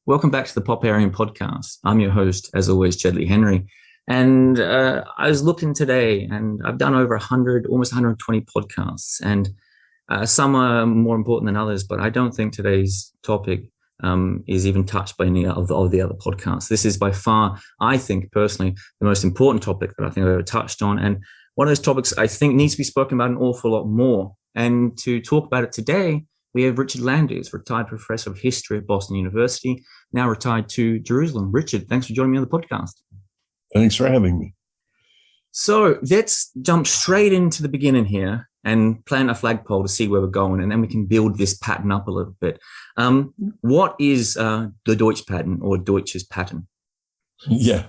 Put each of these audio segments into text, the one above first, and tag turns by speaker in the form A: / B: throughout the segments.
A: Welcome back to the Popperian Podcast. I'm your host, as always, Jed Lea-Henry. And I was looking today, and I've done over 100, almost 120 podcasts, and some are more important than others, but I don't think today's topic is even touched by any of the other podcasts. This is by far, I think personally, the most important topic that I think I've ever touched on, and one of those topics I think needs to be spoken about an awful lot more. And to talk about it today, we have Richard Landers, retired professor of history at Boston University, now retired to Jerusalem. Richard, thanks for joining me on the podcast.
B: Thanks for having me.
A: So let's jump straight into the beginning here and plant a flagpole to see where we're going, and then we can build this pattern up a little bit. What is the Deutsch pattern, or Deutsch's pattern?
B: Yeah.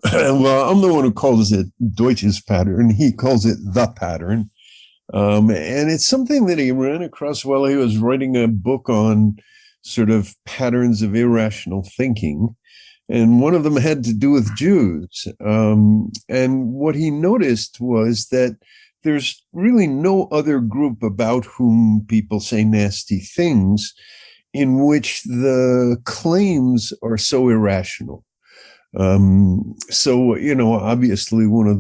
B: Well, I'm the one who calls it Deutsch's pattern. He calls it the pattern. And it's something that he ran across while he was writing a book on sort of patterns of irrational thinking. And one of them had to do with Jews. And what he noticed was that there's really no other group about whom people say nasty things in which the claims are so irrational. Obviously one of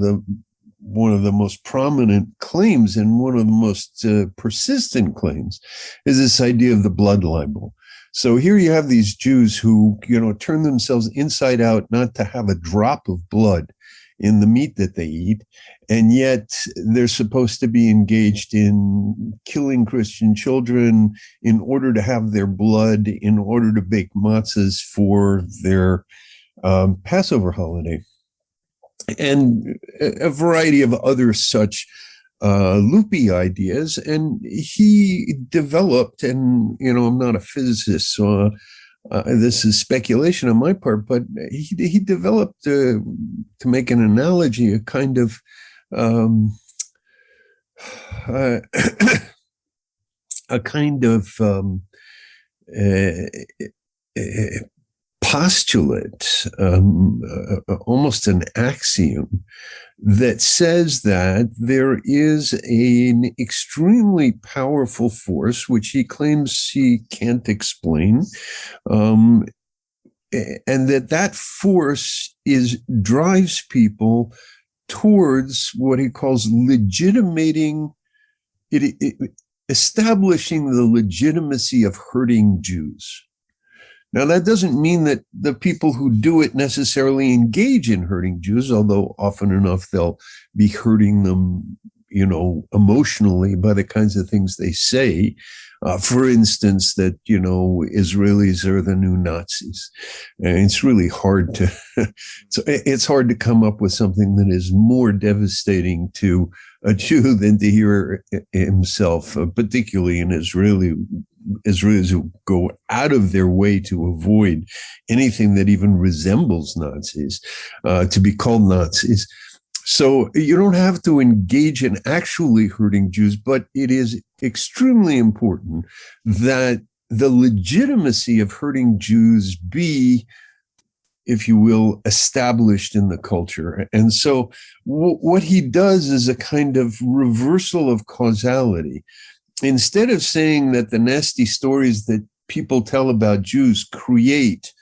B: the most prominent claims and one of the most persistent claims is this idea of the blood libel. So here you have these Jews who, turn themselves inside out not to have a drop of blood in the meat that they eat, and yet they're supposed to be engaged in killing Christian children in order to have their blood, in order to bake matzahs for their Passover holiday. And a variety of other such loopy ideas. And he developed, and, I'm not a physicist, so this is speculation on my part, but he developed, to make an analogy, a kind of postulate, almost an axiom, that says that there is an extremely powerful force, which he claims he can't explain, and that force drives people towards what he calls establishing the legitimacy of hurting Jews. Now, that doesn't mean that the people who do it necessarily engage in hurting Jews, although often enough they'll be hurting them, emotionally by the kinds of things they say. For instance, that, Israelis are the new Nazis. And it's really hard it's hard to come up with something that is more devastating to a Jew than to hear himself, particularly an Israelis who go out of their way to avoid anything that even resembles Nazis, to be called Nazis. So you don't have to engage in actually hurting Jews, but it is extremely important that the legitimacy of hurting Jews be, if you will, established in the culture. And so what he does is a kind of reversal of causality. Instead of saying that the nasty stories that people tell about Jews create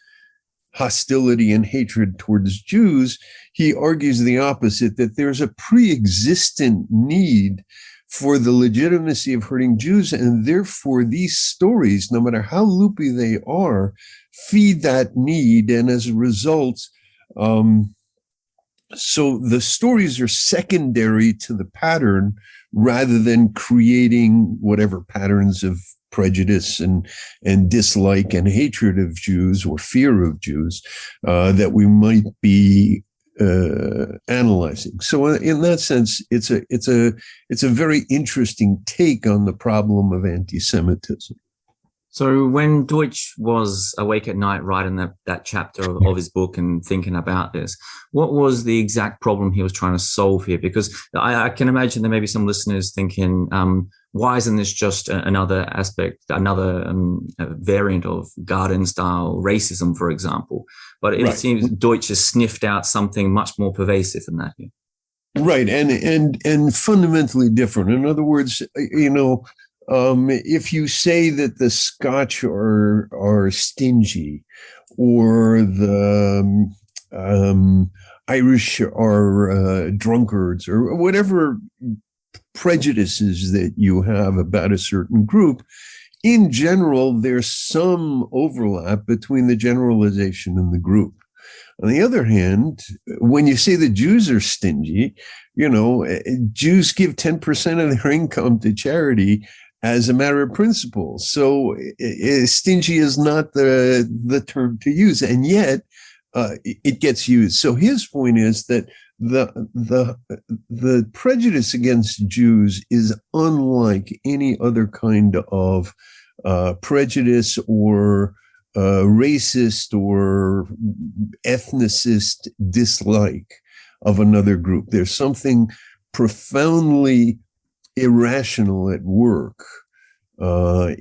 B: hostility and hatred towards Jews, he argues the opposite, that there's a pre-existent need for the legitimacy of hurting Jews, and therefore these stories, no matter how loopy they are, feed that need, and as a result, so the stories are secondary to the pattern rather than creating whatever patterns of prejudice and dislike and hatred of Jews or fear of Jews that we might be analyzing. So in that sense, it's a very interesting take on the problem of anti-Semitism.
A: So when Deutsch was awake at night writing that chapter of his book and thinking about this, what was the exact problem he was trying to solve here? Because I can imagine there may be some listeners thinking, why isn't this just another aspect, another variant of garden-style racism, for example? But it seems Deutsch has sniffed out something much more pervasive than that here.
B: Right, and fundamentally different. In other words, if you say that the Scotch are stingy, or the Irish are drunkards, or whatever prejudices that you have about a certain group, in general, there's some overlap between the generalization and the group. On the other hand, when you say the Jews are stingy, Jews give 10% of their income to charity as a matter of principle. So stingy is not the term to use, and yet it gets used. So his point is that the prejudice against Jews is unlike any other kind of prejudice or racist or ethnicist dislike of another group. There's something profoundly irrational at work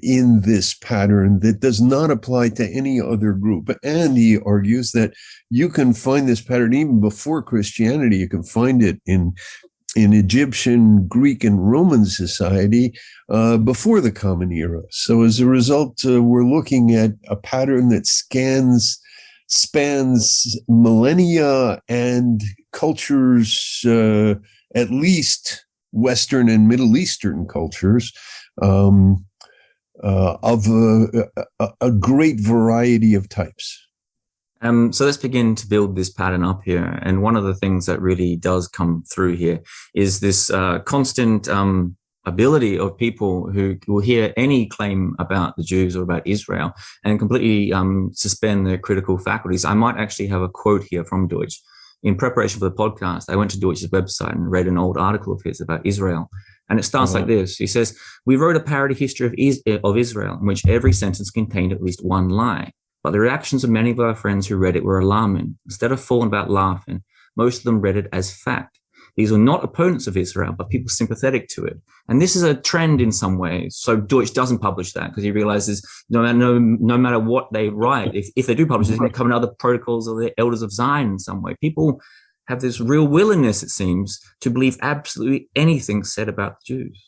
B: in this pattern that does not apply to any other group. And he argues that you can find this pattern even before Christianity. You can find it in Egyptian, Greek, and Roman society before the Common Era. So as a result, we're looking at a pattern that spans millennia and cultures, at least Western and Middle Eastern cultures, of a great variety of types.
A: So let's begin to build this pattern up here. And one of the things that really does come through here is this constant ability of people who will hear any claim about the Jews or about Israel and completely suspend their critical faculties. I might actually have a quote here from Deutsch. In preparation for the podcast, I went to Deutsch's website and read an old article of his about Israel. And it starts like this. He says, "We wrote a parody history of Israel in which every sentence contained at least one lie. But the reactions of many of our friends who read it were alarming. Instead of falling about laughing, most of them read it as fact. These were not opponents of Israel, but people sympathetic to it." And this is a trend in some ways. So Deutsch doesn't publish that because he realizes no matter what they write, if they do publish it, it's going to come in other protocols or the elders of Zion in some way. People have this real willingness, it seems, to believe absolutely anything said about the Jews.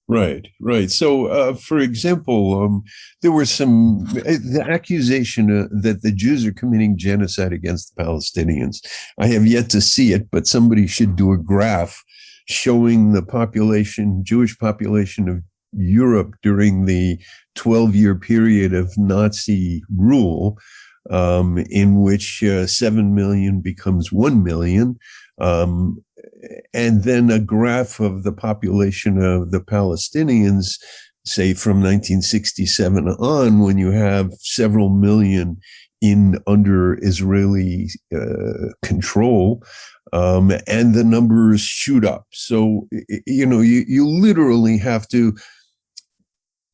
B: Right. So, for example, there was the accusation that the Jews are committing genocide against the Palestinians. I have yet to see it, but somebody should do a graph showing the Jewish population of Europe during the 12-year period of Nazi rule, in which 7 million becomes 1 million. And then a graph of the population of the Palestinians, say from 1967 on, when you have several million under Israeli control, and the numbers shoot up. So, you literally have to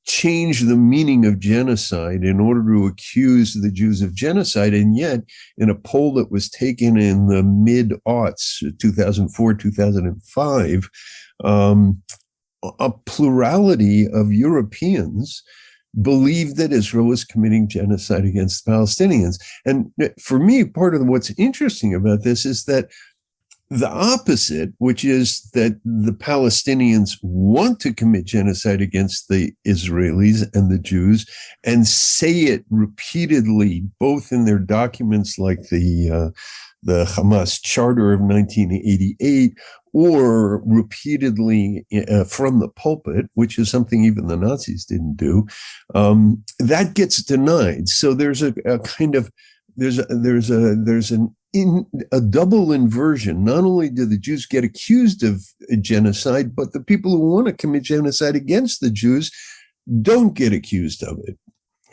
B: change the meaning of genocide in order to accuse the Jews of genocide. And yet, in a poll that was taken in the mid-aughts, 2004, 2005, a plurality of Europeans believed that Israel was committing genocide against the Palestinians. And for me, part of what's interesting about this is that the opposite, which is that the Palestinians want to commit genocide against the Israelis and the Jews and say it repeatedly, both in their documents like the Hamas Charter of 1988, or repeatedly from the pulpit, which is something even the Nazis didn't do, that gets denied. So there's a kind of there's a double inversion. Not only do the Jews get accused of genocide, but the people who want to commit genocide against the Jews don't get accused of it.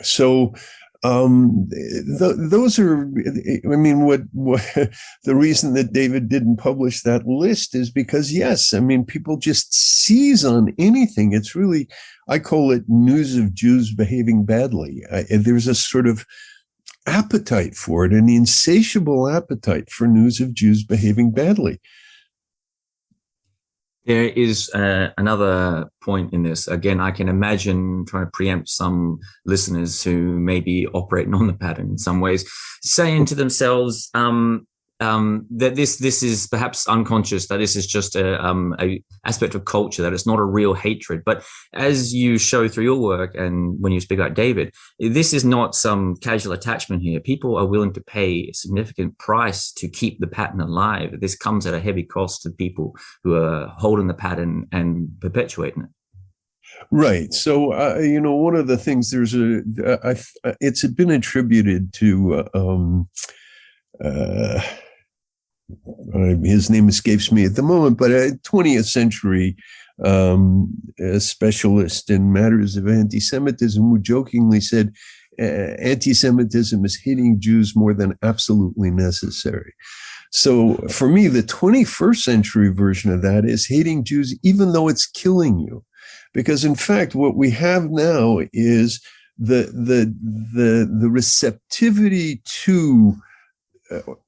B: So those are, what the reason that David didn't publish that list is because, yes, people just seize on anything. It's really, I call it news of Jews behaving badly. There's a sort of appetite for it, an insatiable appetite for news of Jews behaving badly.
A: There is another point in this. Again, I can imagine trying to preempt some listeners who may be operating on the pattern in some ways, saying to themselves, that this is perhaps unconscious, that this is just a aspect of culture, that it's not a real hatred. But as you show through your work and when you speak about David, this is not some casual attachment here. People are willing to pay a significant price to keep the pattern alive. This comes at a heavy cost to people who are holding the pattern and perpetuating it.
B: Right. So, one of the things it's been attributed to, his name escapes me at the moment, but a 20th century a specialist in matters of anti-Semitism who jokingly said, anti-Semitism is hating Jews more than absolutely necessary. So for me, the 21st century version of that is hating Jews even though it's killing you. Because in fact, what we have now is the receptivity to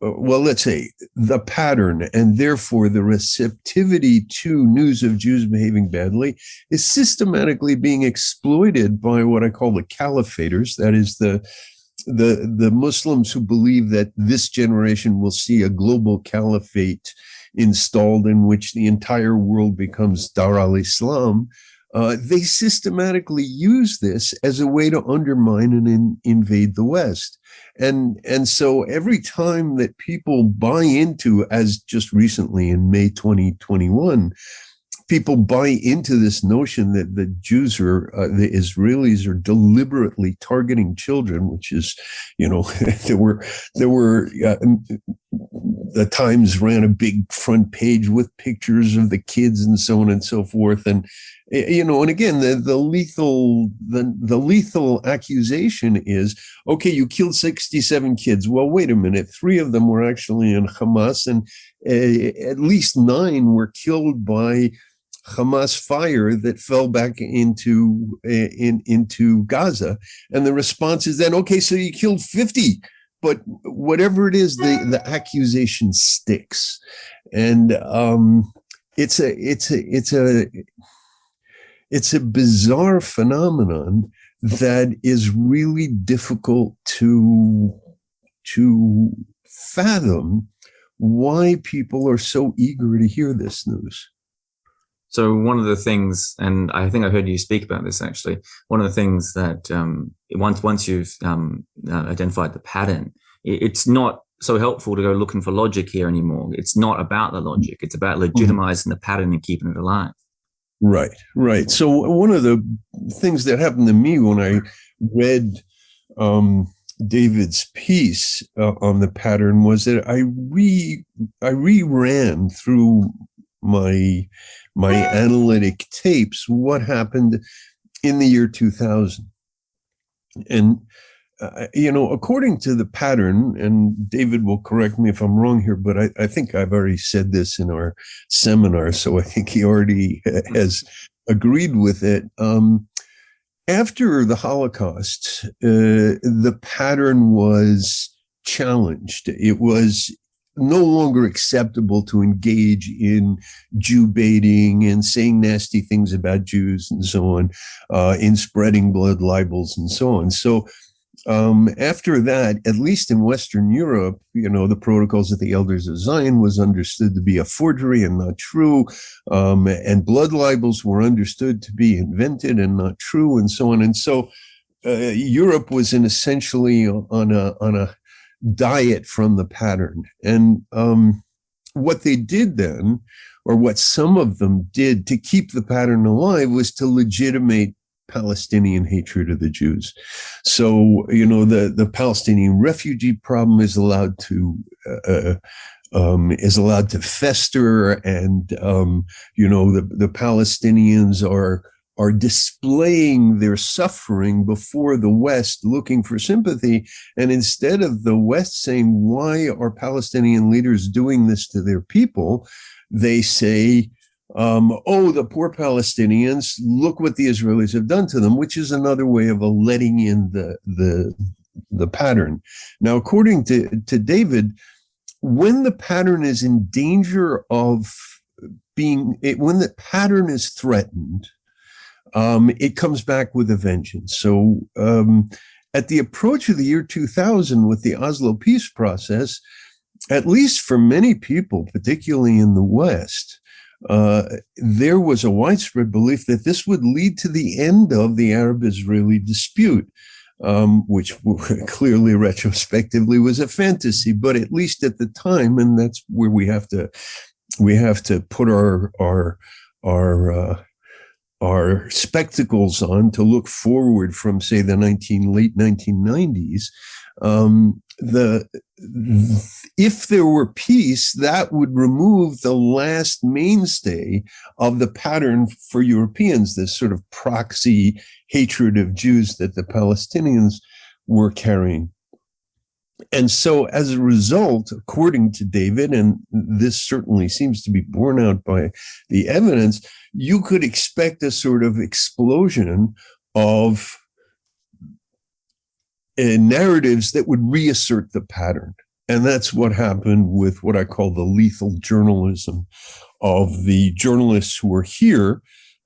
B: let's say the pattern, and therefore the receptivity to news of Jews behaving badly is systematically being exploited by what I call the caliphators. That is the Muslims who believe that this generation will see a global caliphate installed in which the entire world becomes Dar al-Islam. They systematically use this as a way to undermine and invade the West. And so every time that people buy into, as just recently in May 2021, people buy into this notion that the Jews the Israelis are deliberately targeting children, which is, there were the Times ran a big front page with pictures of the kids and so on and so forth. And, and again, the lethal accusation is, okay, you killed 67 kids. Well, wait a minute. 3 of them were actually in Hamas, and at least 9 were killed by Hamas fire that fell back into Gaza. And the response is then, okay, so you killed 50. But whatever it is, the accusation sticks. And it's a bizarre phenomenon that is really difficult to fathom why people are so eager to hear this news.
A: So one of the things, and I think I heard you speak about this actually, one of the things that once you've identified the pattern, it's not so helpful to go looking for logic here anymore. It's not about the logic. It's about legitimizing the pattern and keeping it alive.
B: Right. So one of the things that happened to me when I read David's piece on the pattern was that I reran through my analytic tapes what happened in the year 2000. And according to the pattern, and David will correct me if I'm wrong here, but I think I've already said this in our seminar, so I think he already has agreed with it. After the Holocaust, the pattern was challenged. It was no longer acceptable to engage in Jew baiting and saying nasty things about Jews and so on, in spreading blood libels and so on. So after that, at least in Western Europe, the Protocols of the Elders of Zion was understood to be a forgery and not true. And blood libels were understood to be invented and not true, and so on. And so Europe was essentially on a diet from the pattern. And what they did then, or what some of them did to keep the pattern alive, was to legitimate Palestinian hatred of the Jews. So, the Palestinian refugee problem is allowed to fester, and the Palestinians are displaying their suffering before the West, looking for sympathy. And instead of the West saying, why are Palestinian leaders doing this to their people, they say, the poor Palestinians, look what the Israelis have done to them, which is another way of letting in the pattern. Now, according to David, when the pattern is in danger of when the pattern is threatened, it comes back with a vengeance. So at the approach of the year 2000 with the Oslo peace process, at least for many people, particularly in the West, there was a widespread belief that this would lead to the end of the Arab-Israeli dispute, which clearly retrospectively was a fantasy, but at least at the time, and that's where we have to put our spectacles on to look forward from, say, the late 1990s. If there were peace, that would remove the last mainstay of the pattern for Europeans, this sort of proxy hatred of Jews that the Palestinians were carrying. And so as a result, according to David, and this certainly seems to be borne out by the evidence, you could expect a sort of explosion of narratives that would reassert the pattern. And that's what happened with what I call the lethal journalism of the journalists who are here.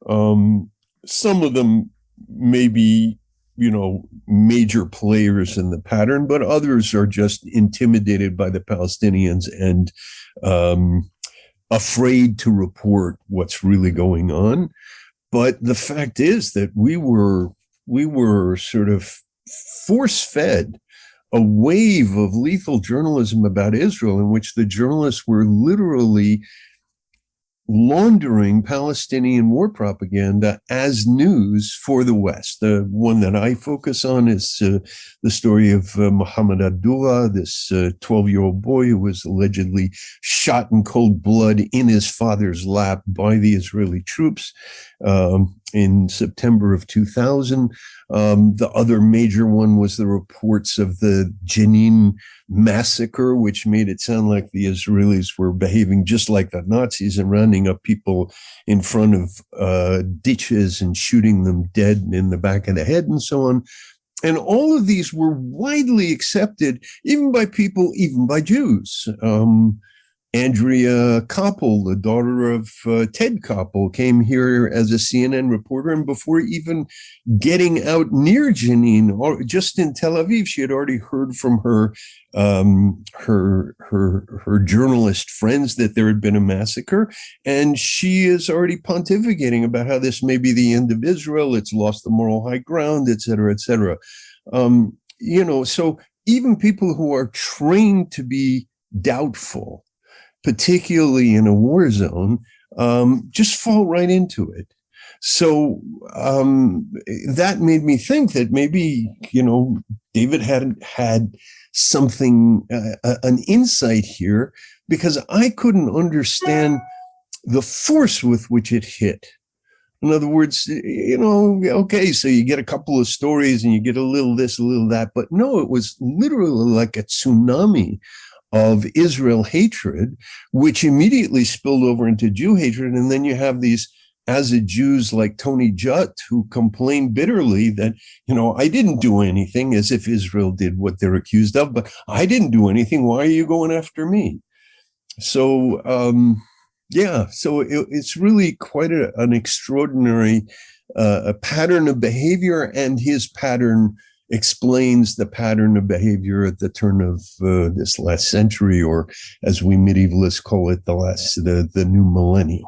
B: Some of them may be, major players in the pattern, but others are just intimidated by the Palestinians and afraid to report what's really going on. But the fact is that we were sort of force-fed a wave of lethal journalism about Israel, in which the journalists were literally laundering Palestinian war propaganda as news for the West. The one that I focus on is the story of Muhammad Al-Dura, this 12-year-old boy who was allegedly shot in cold blood in his father's lap by the Israeli troops in September of 2000. The other major one was the reports of the Jenin massacre, which made it sound like the Israelis were behaving just like the Nazis and rounding up people in front of ditches and shooting them dead in the back of the head and so on. And all of these were widely accepted, even by people, even by Jews. Andrea Koppel, the daughter of Ted Koppel, came here as a CNN reporter, and before even getting out near Jenin, or just in Tel Aviv, she had already heard from her journalist friends that there had been a massacre, and she is already pontificating about how this may be the end of Israel. It's lost the moral high ground, et cetera, et cetera. So even people who are trained to be doubtful, particularly in a war zone, just fall right into it. So that made me think that maybe, David had something, an insight here, because I couldn't understand the force with which it hit. In other words, okay, so you get a couple of stories and you get a little this, a little that, but no, it was literally like a tsunami of Israel hatred, which immediately spilled over into Jew hatred. And then you have these Azad Jews like Tony Judt who complain bitterly that, I didn't do anything, as if Israel did what they're accused of, but I didn't do anything. Why are you going after me? So, it's really quite an extraordinary pattern of behavior, and his pattern explains the pattern of behavior at the turn of this last century, or as we medievalists call it, the new millennium.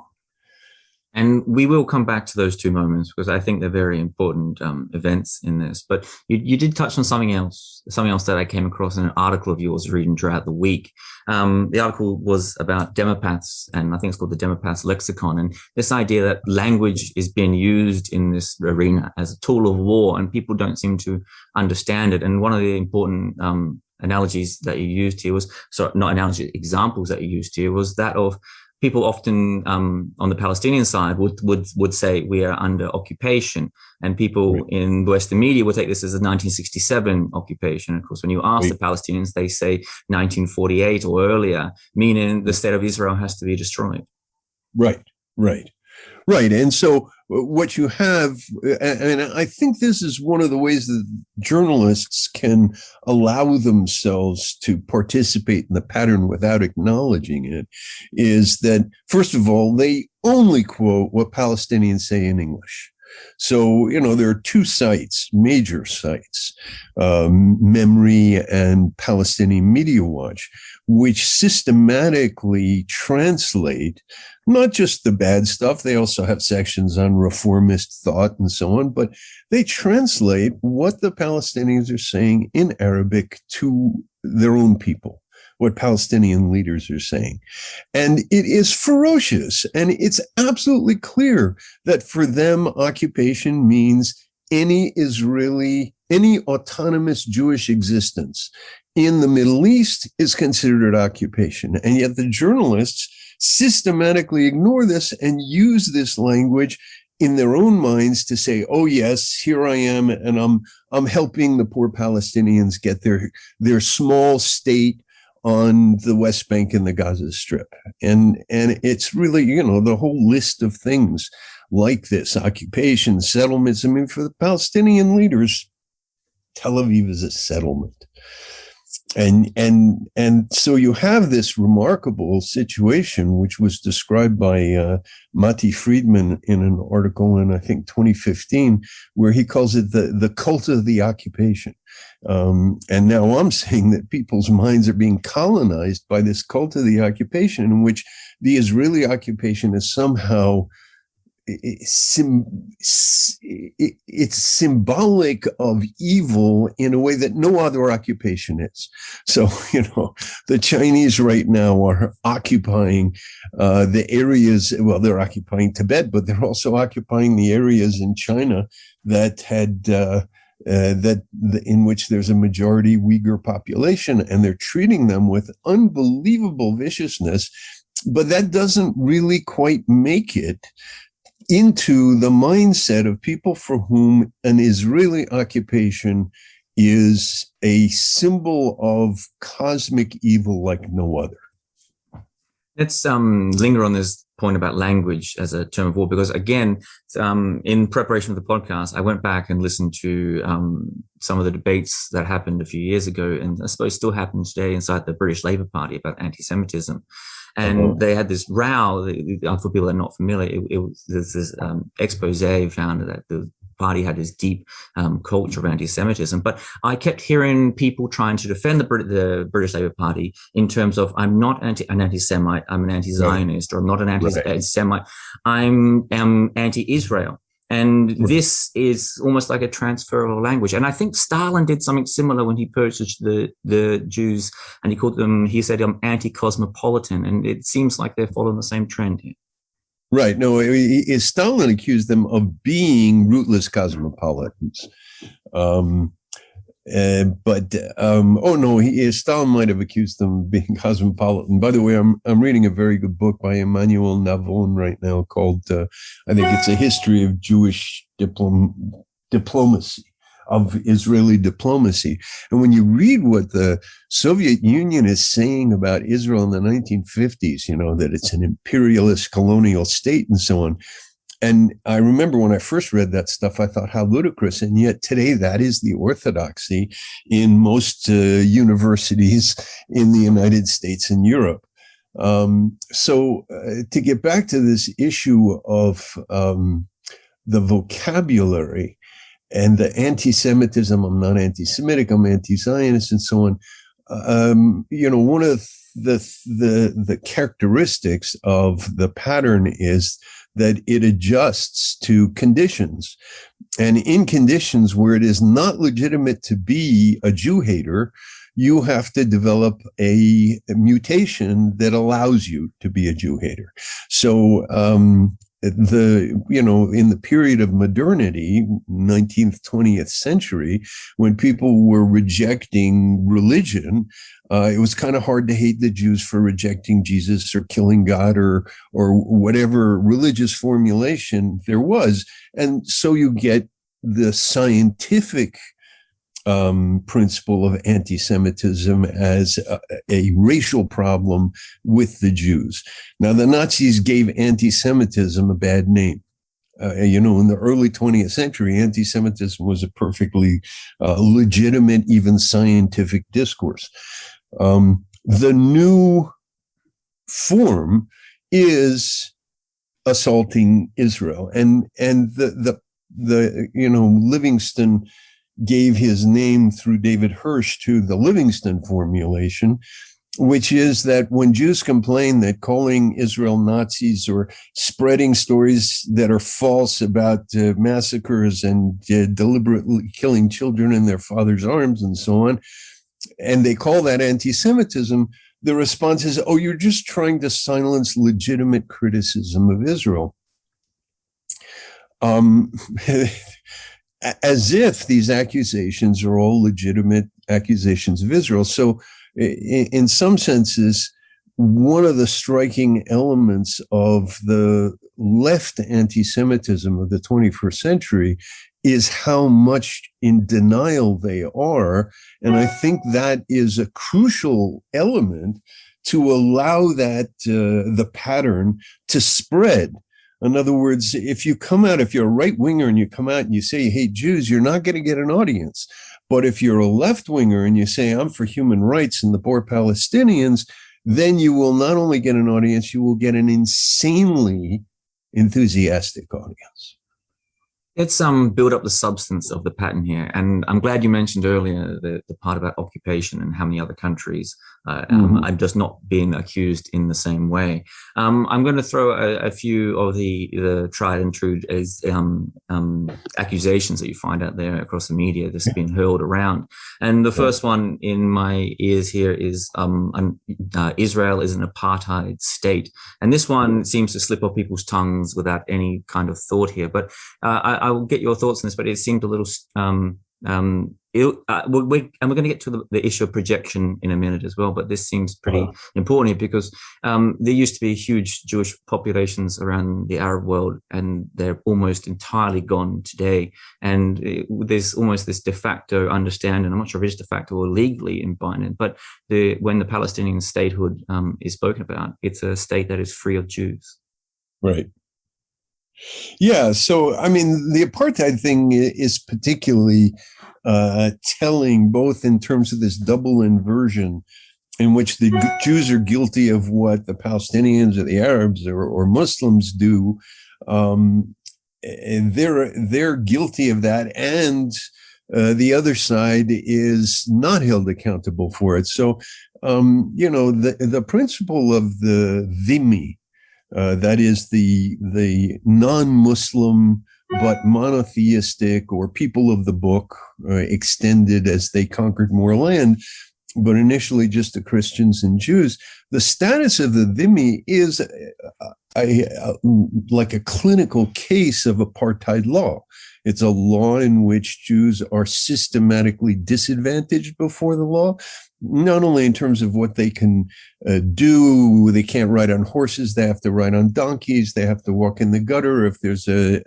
A: And we will come back to those two moments because I think they're very important events in this. But you did touch on something else that I came across in an article of yours reading throughout the week. The article was about demopaths, and I think it's called the Demopaths Lexicon. And this idea that language is being used in this arena as a tool of war, and people don't seem to understand it. And one of the important analogies that you used here was, examples that you used here was that of people often on the Palestinian side would say we are under occupation, and people in the Western media would take this as a 1967 occupation. Of course, when you ask the Palestinians, they say 1948 or earlier, meaning the state of Israel has to be destroyed.
B: Right. And so what you have, and I think this is one of the ways that journalists can allow themselves to participate in the pattern without acknowledging it, is that, first of all, they only quote what Palestinians say in English. So, there are two sites, major sites, Memory and Palestinian Media Watch, which systematically translate not just the bad stuff. They also have sections on reformist thought and so on, but they translate what the Palestinians are saying in Arabic to their own people, what Palestinian leaders are saying. And it is ferocious. And it's absolutely clear that for them, occupation means any autonomous Jewish existence in the Middle East is considered occupation. And yet the journalists systematically ignore this and use this language in their own minds to say, oh yes, here I am, and I'm helping the poor Palestinians get their small state on the West Bank and the Gaza Strip. And it's really, the whole list of things like this, occupation, settlements. I mean, for the Palestinian leaders, Tel Aviv is a settlement. And so you have this remarkable situation, which was described by Mati Friedman in an article in, I think, 2015, where he calls it the cult of the occupation. And now I'm saying that people's minds are being colonized by this cult of the occupation, in which the Israeli occupation is somehow it's symbolic of evil in a way that no other occupation is. So, the Chinese right now are occupying the areas, well, they're occupying Tibet, but they're also occupying the areas in China that had in which there's a majority Uyghur population, and they're treating them with unbelievable viciousness. But that doesn't really quite make it into the mindset of people for whom an Israeli occupation is a symbol of cosmic evil like no other.
A: Let's linger on this point about language as a term of war, because again, in preparation for the podcast, I went back and listened to some of the debates that happened a few years ago, and I suppose still happen today inside the British Labour Party about anti-Semitism. And they had this row, for people that are not familiar, there's this expose found that the party had this deep culture of anti-Semitism. But I kept hearing people trying to defend the British Labour Party in terms of, I'm not an anti-Semite, I'm an anti-Zionist, or I'm not an anti-Semite, I'm anti-Israel. And this is almost like a transferable language. And I think Stalin did something similar when he purged the Jews, and he said, I'm anti-cosmopolitan. And it seems like they're following the same trend here.
B: Right. No, Stalin accused them of being rootless cosmopolitans. Stalin might have accused them of being cosmopolitan. By the way, I'm reading a very good book by Emmanuel Navon right now called, I think it's A History of Jewish Diplomacy, of Israeli diplomacy. And when you read what the Soviet Union is saying about Israel in the 1950s, that it's an imperialist colonial state and so on. And I remember when I first read that stuff, I thought, how ludicrous. And yet today, that is the orthodoxy in most universities in the United States and Europe. So to get back to this issue of the vocabulary and the anti-Semitism, I'm not anti-Semitic, I'm anti-Zionist and so on. One of the characteristics of the pattern is that it adjusts to conditions. And in conditions where it is not legitimate to be a Jew hater, you have to develop a mutation that allows you to be a Jew hater. So, in the period of modernity, 19th, 20th century, when people were rejecting religion, it was kind of hard to hate the Jews for rejecting Jesus or killing God or whatever religious formulation there was. And so you get the scientific principle of anti-Semitism as a racial problem with the Jews. Now, the Nazis gave anti-Semitism a bad name. In the early 20th century, anti-Semitism was a perfectly legitimate, even scientific discourse. The new form is assaulting Israel. And the Livingston gave his name through David Hirsch to the Livingston formulation, which is that when Jews complain that calling Israel Nazis or spreading stories that are false about massacres and deliberately killing children in their father's arms and so on, and they call that anti-Semitism, the response is, oh, you're just trying to silence legitimate criticism of Israel. As if these accusations are all legitimate accusations of Israel. So in some senses, one of the striking elements of the left anti-Semitism of the 21st century is how much in denial they are. And I think that is a crucial element to allow that the pattern to spread. In other words, if you're a right winger and you come out and you say you hate Jews, you're not going to get an audience. But if you're a left winger and you say I'm for human rights and the poor Palestinians, then you will not only get an audience, you will get an insanely enthusiastic audience.
A: Let's build up the substance of the pattern here. And I'm glad you mentioned earlier the part about occupation and how many other countries are just not being accused in the same way. I'm going to throw a few of the tried and true accusations that you find out there across the media that's been hurled around. And the first one in my ears here is Israel is an apartheid state. And this one seems to slip off people's tongues without any kind of thought here. But I will get your thoughts on this, but it seemed a little and we're going to get to the issue of projection in a minute as well, but this seems pretty important here because there used to be huge Jewish populations around the Arab world, and they're almost entirely gone today. And there's almost this de facto understanding, I'm not sure if it's de facto or legally embodied, but when the Palestinian statehood is spoken about, it's a state that is free of Jews.
B: Right. Yeah. So, I mean, the apartheid thing is particularly telling, both in terms of this double inversion in which the Jews are guilty of what the Palestinians or the Arabs or Muslims do. They're guilty of that. And the other side is not held accountable for it. So, the principle of the dhimmi, that is the non-Muslim but monotheistic or people of the book, extended as they conquered more land, but initially just the Christians and Jews. The status of the dhimmi is like a clinical case of apartheid law. It's a law in which Jews are systematically disadvantaged before the law, not only in terms of what they can do. They can't ride on horses. They have to ride on donkeys. They have to walk in the gutter. If there's a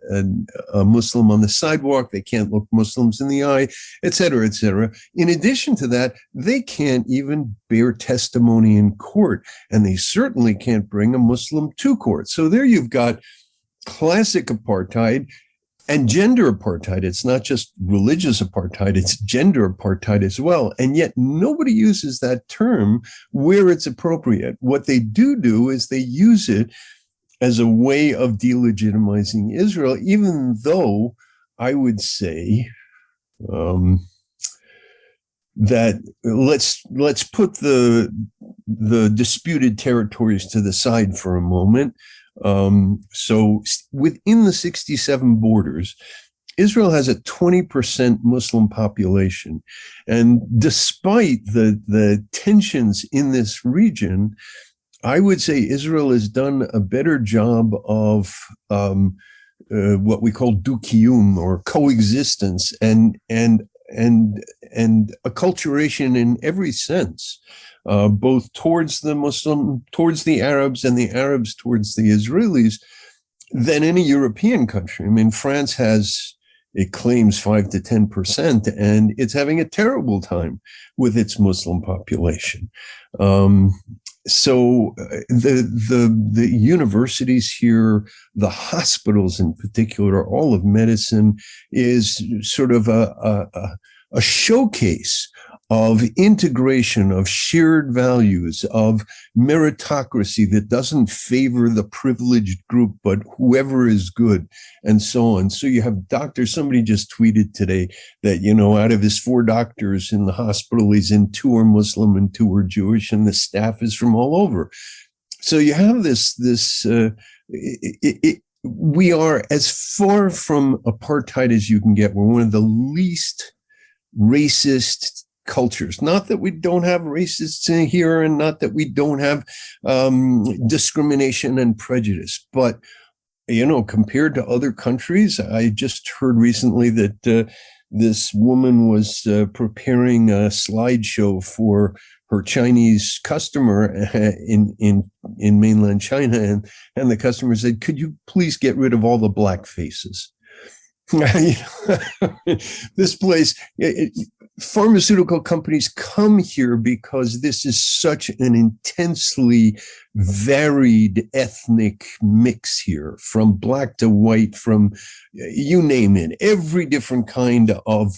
B: Muslim on the sidewalk, they can't look Muslims in the eye, et cetera, et cetera. In addition to that, they can't even bear testimony in court, and they certainly can't bring a Muslim to court. So there you've got classic apartheid. And gender apartheid. It's not just religious apartheid, it's gender apartheid as well. And yet nobody uses that term where it's appropriate. What they do is they use it as a way of delegitimizing Israel, even though I would say that let's put the disputed territories to the side for a moment. So within the 67 borders, Israel has a 20% Muslim population. And despite the tensions in this region, I would say Israel has done a better job of what we call dukiyum, or coexistence, and acculturation in every sense. Both towards the Muslim, towards the Arabs, and the Arabs towards the Israelis, than any European country. I mean, France it claims 5 to 10%, and it's having a terrible time with its Muslim population. So the universities here, the hospitals in particular, all of medicine is sort of a showcase of integration, of shared values, of meritocracy that doesn't favor the privileged group, but whoever is good, and so on. So you have doctors, somebody just tweeted today that, out of his 4 doctors in the hospital, he's in 2 are Muslim and 2 are Jewish, and the staff is from all over. So you have we are as far from apartheid as you can get. We're one of the least racist cultures. Not that we don't have racists in here, and not that we don't have discrimination and prejudice, but compared to other countries, I just heard recently that this woman was preparing a slideshow for her Chinese customer in mainland China, and the customer said, "Could you please get rid of all the black faces?" This place, pharmaceutical companies come here because this is such an intensely varied ethnic mix here, from black to white, from you name it. Every different kind of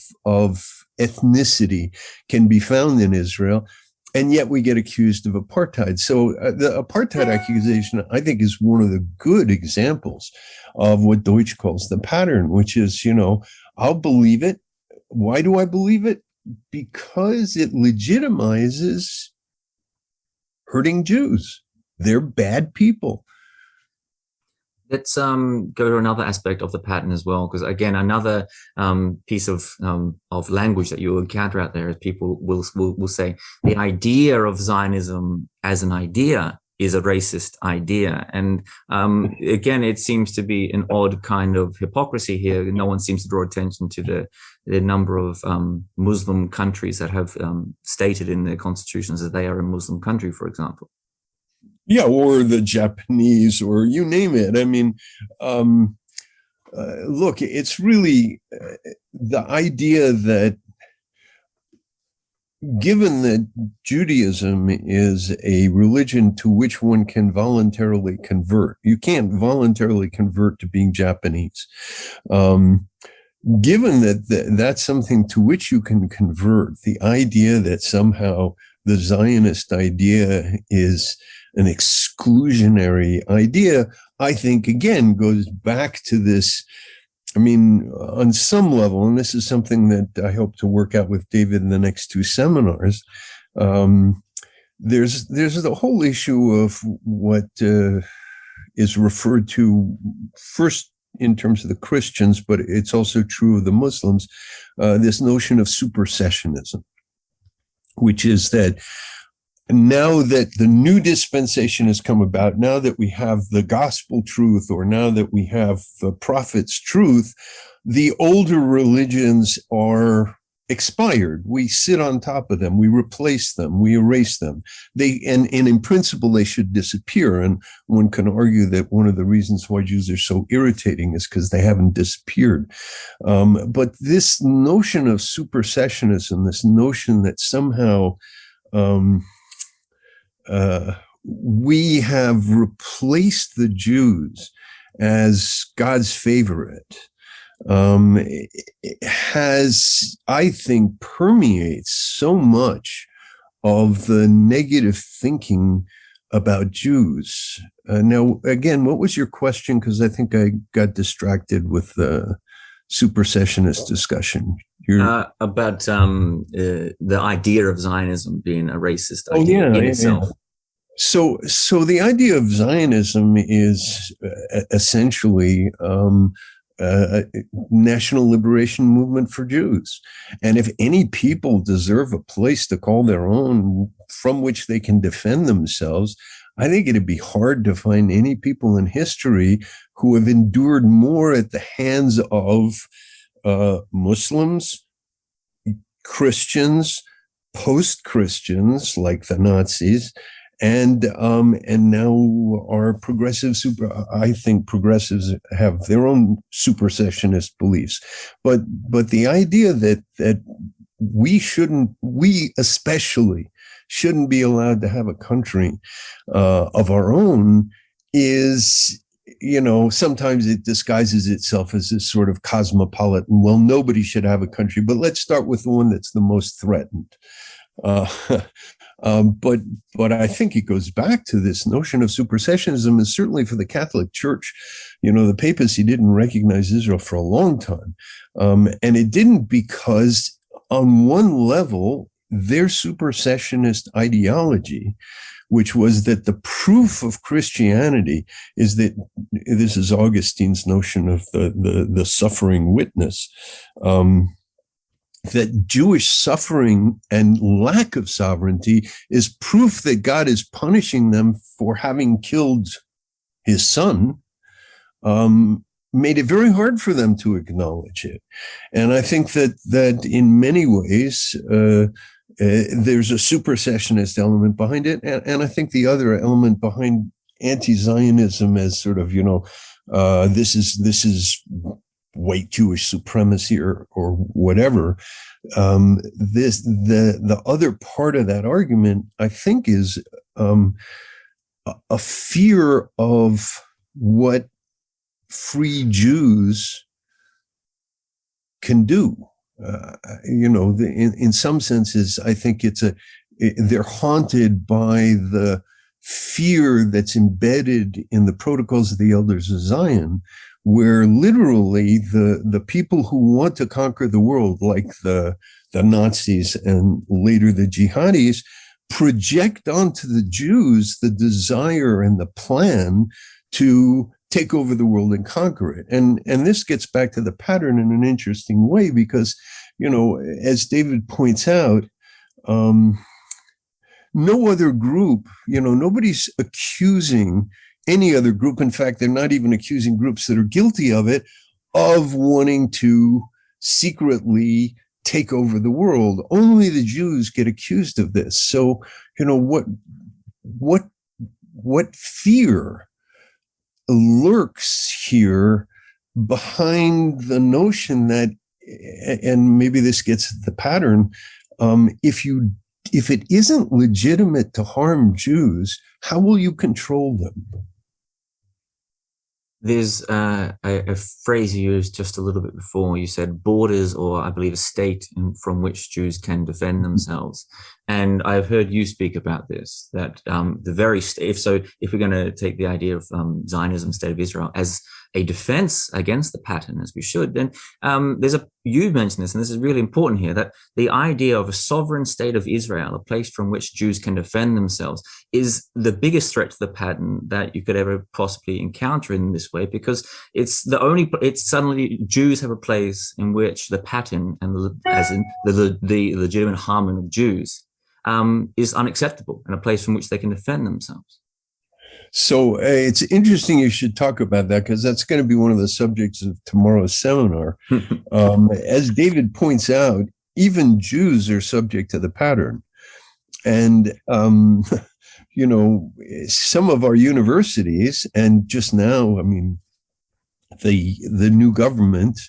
B: ethnicity can be found in Israel. And yet we get accused of apartheid. So the apartheid accusation, I think, is one of the good examples of what Deutsch calls the pattern, which is, I'll believe it. Why do I believe it? Because it legitimizes hurting Jews. They're bad people.
A: Let's go to another aspect of the pattern as well, because again, another piece of language that you will encounter out there is people will say the idea of Zionism as an idea is a racist idea, and again, it seems to be an odd kind of hypocrisy here. No one seems to draw attention to the number of Muslim countries that have stated in their constitutions that they are a Muslim country, for example.
B: Yeah, or the Japanese, or you name it. I mean, look, it's really the idea that given that Judaism is a religion to which one can voluntarily convert, you can't voluntarily convert to being Japanese. Given that that's something to which you can convert, the idea that somehow the Zionist idea is an exclusionary idea, I think, again, goes back to this. I mean, on some level, and this is something that I hope to work out with David in the next 2 seminars, there's the whole issue of what is referred to first in terms of the Christians, but it's also true of the Muslims, this notion of supersessionism, which is that now that the new dispensation has come about, now that we have the gospel truth, or now that we have the prophet's truth, the older religions are expired. We sit on top of them. We replace them. We erase them. And in principle, they should disappear. And one can argue that one of the reasons why Jews are so irritating is because they haven't disappeared. But this notion of supersessionism, this notion that somehow we have replaced the Jews as God's favorite, has, I think, permeates so much of the negative thinking about Jews. Now, again, what was your question? Because I think I got distracted with the supersessionist discussion.
A: About the idea of Zionism being a racist idea in itself.
B: So the idea of Zionism is essentially a national liberation movement for Jews. And if any people deserve a place to call their own from which they can defend themselves, I think it'd be hard to find any people in history who have endured more at the hands of Muslims, Christians, post-Christians like the Nazis, and now our I think progressives have their own supersessionist beliefs. But the idea that we especially shouldn't be allowed to have a country of our own is sometimes it disguises itself as this sort of cosmopolitan, well, nobody should have a country, but let's start with the one that's the most threatened. But I think it goes back to this notion of supersessionism, and certainly for the Catholic Church, the papacy didn't recognize Israel for a long time. And it didn't because on one level, their supersessionist ideology, which was that the proof of Christianity is that, this is Augustine's notion of the suffering witness, that Jewish suffering and lack of sovereignty is proof that God is punishing them for having killed his son, made it very hard for them to acknowledge it. And I think that in many ways, there's a supersessionist element behind it. And I think the other element behind anti-Zionism as sort of, this is white Jewish supremacy or whatever. The other part of that argument, I think, is a fear of what free Jews can do. In some senses, I think they're haunted by the fear that's embedded in the protocols of the elders of Zion, where literally the people who want to conquer the world, like the Nazis and later the jihadis, project onto the Jews the desire and the plan to take over the world and conquer it. And this gets back to the pattern in an interesting way, because, as David points out, no other group, nobody's accusing any other group. In fact, they're not even accusing groups that are guilty of it, of wanting to secretly take over the world. Only the Jews get accused of this. So, what fear lurks here behind the notion that, and maybe this gets at the pattern, if it isn't legitimate to harm Jews, how will you control them?
A: There's a phrase you used just a little bit before. You said borders, or I believe a state from which Jews can defend themselves. And I've heard you speak about this, that the very state, if we're going to take the idea of Zionism, State of Israel, as a defense against the pattern, as we should, then you mentioned this, and this is really important here, that the idea of a sovereign state of Israel, a place from which Jews can defend themselves, is the biggest threat to the pattern that you could ever possibly encounter in this way, because it's suddenly Jews have a place in which the pattern, and the legitimate harming of Jews, is unacceptable, and a place from which they can defend themselves.
B: So it's interesting you should talk about that, because that's going to be one of the subjects of tomorrow's seminar. As David points out, even Jews are subject to the pattern. And, some of our universities, and just now, the new government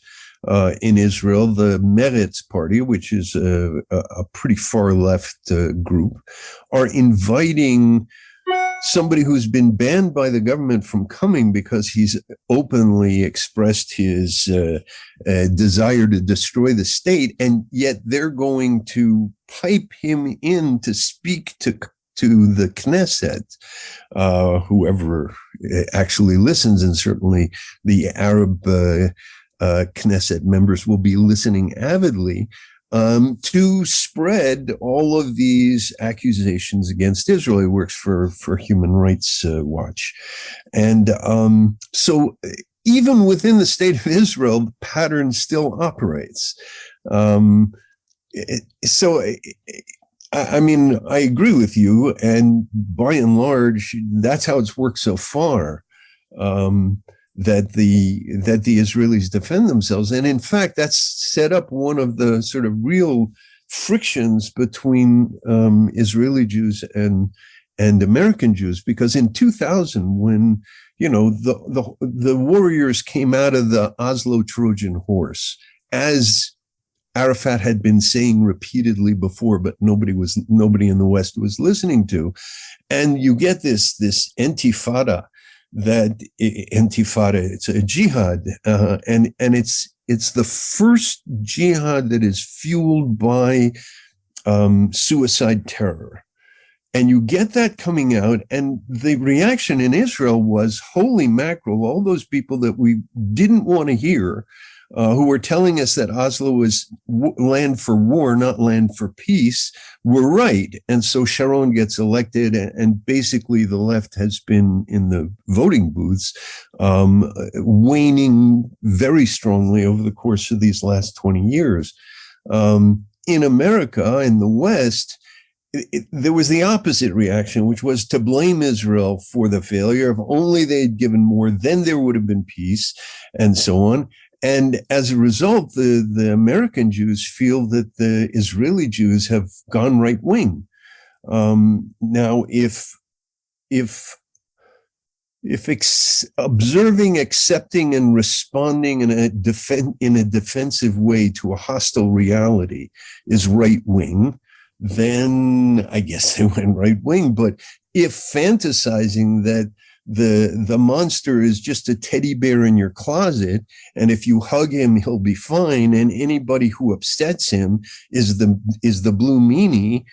B: in Israel, the Meretz party, which is a pretty far left group, are inviting somebody who's been banned by the government from coming because he's openly expressed his desire to destroy the state, and yet they're going to pipe him in to speak to the Knesset, whoever actually listens, and certainly the Arab Knesset members will be listening avidly, to spread all of these accusations against Israel. He works for Human Rights Watch. And so even within the state of Israel, the pattern still operates. I agree with you. And by and large, that's how it's worked so far. That the Israelis defend themselves. And in fact, that's set up one of the sort of real frictions between Israeli Jews and American Jews, because in 2000, when the warriors came out of the Oslo Trojan horse, as Arafat had been saying repeatedly before, but nobody in the West was listening to, and you get this intifada that intifada, it's a jihad, and it's the first jihad that is fueled by suicide terror. And you get that coming out, and the reaction in Israel was, holy mackerel, all those people that we didn't want to hear, who were telling us that Oslo was land for war, not land for peace, were right. And so Sharon gets elected, and basically the left has been in the voting booths, waning very strongly over the course of these last 20 years. In America, in the West, there was the opposite reaction, which was to blame Israel for the failure. If only they had given more, then there would have been peace, and so on. And as a result, the American Jews feel that the Israeli Jews have gone right wing. Now, if observing, accepting, and responding in a defensive way to a hostile reality is right wing, then I guess they went right wing. But if fantasizing that the monster is just a teddy bear in your closet, and if you hug him, he'll be fine, and anybody who upsets him is the blue meanie,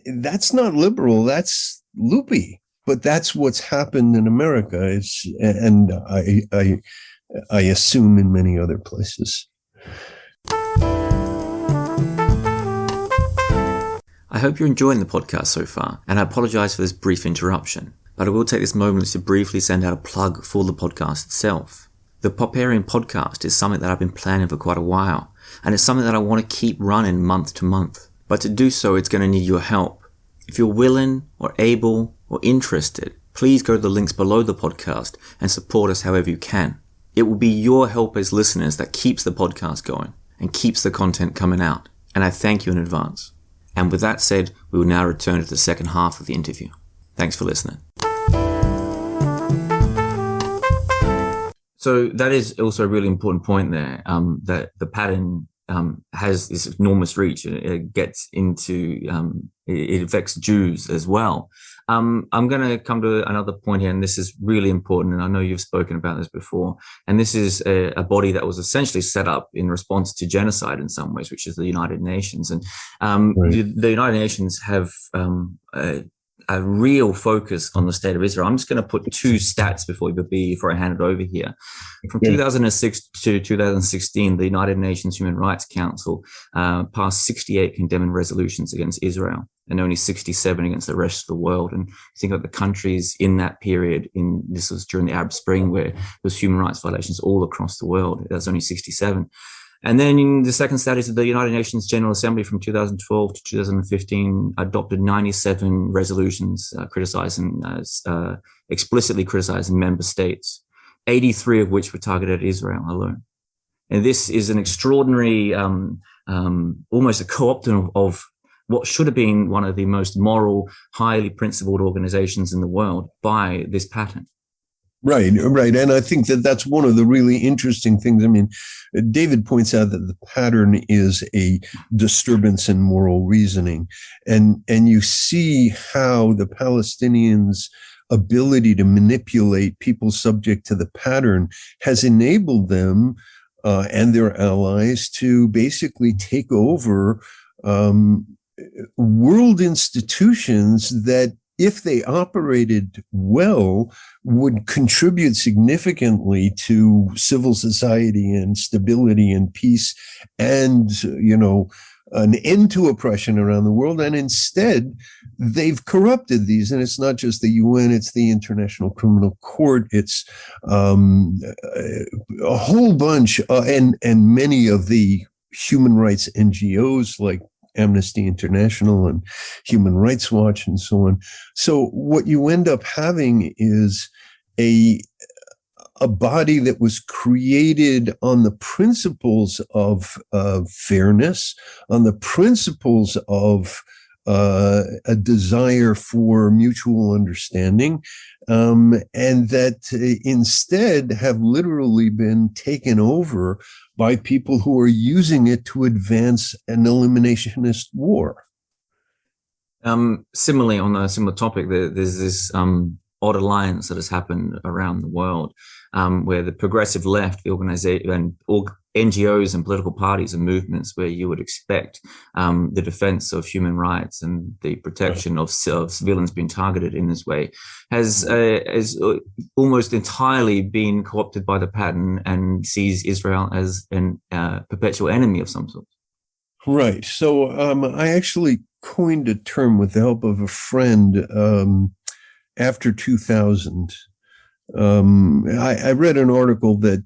B: that's not liberal, that's loopy. But that's what's happened in America, and I assume in many other places.
A: I hope you're enjoying the podcast so far, and I apologize for this brief interruption, but I will take this moment to briefly send out a plug for the podcast itself. The Popperian Podcast is something that I've been planning for quite a while, and it's something that I want to keep running month to month. But to do so, it's going to need your help. If you're willing or able or interested, please go to the links below the podcast and support us however you can. It will be your help as listeners that keeps the podcast going and keeps the content coming out, and I thank you in advance. And with that said, we will now return to the second half of the interview. Thanks for listening. So that is also a really important point there, that the pattern has this enormous reach. It gets into, it affects Jews as well. I'm going to come to another point here, and this is really important, and I know you've spoken about this before, and this is a body that was essentially set up in response to genocide in some ways, which is the United Nations. And right. The United Nations have a real focus on the state of Israel. I'm just going to put two stats before I hand it over here. From 2006 to 2016, the United Nations Human Rights Council passed 68 condemning resolutions against Israel and only 67 against the rest of the world. And think of the countries in that period, this was during the Arab Spring, where there was human rights violations all across the world. That's only 67. And then in the second stat is the United Nations General Assembly from 2012 to 2015 adopted 97 resolutions explicitly criticizing member states, 83 of which were targeted at Israel alone. And this is an extraordinary, almost a co-opting of what should have been one of the most moral, highly principled organizations in the world by this pattern.
B: Right. And I think that that's one of the really interesting things. I mean, David points out that the pattern is a disturbance in moral reasoning. And you see how the Palestinians' ability to manipulate people subject to the pattern has enabled them and their allies to basically take over world institutions that, if they operated well, would contribute significantly to civil society and stability and peace and, an end to oppression around the world. And instead, they've corrupted these. And it's not just the UN, it's the International Criminal Court. It's a whole bunch, and many of the human rights NGOs like Amnesty International and Human Rights Watch and so on. So what you end up having is a body that was created on the principles of fairness, on the principles of a desire for mutual understanding, and that instead have literally been taken over by people who are using it to advance an eliminationist war.
A: Similarly, on a similar topic, there's this odd alliance that has happened around the world, where the progressive left, the organization and NGOs and political parties and movements where you would expect the defense of human rights and the protection of civilians being targeted in this way has almost entirely been co-opted by the pattern and sees Israel as a perpetual enemy of some sort.
B: Right. So I actually coined a term with the help of a friend after 2000. I read an article that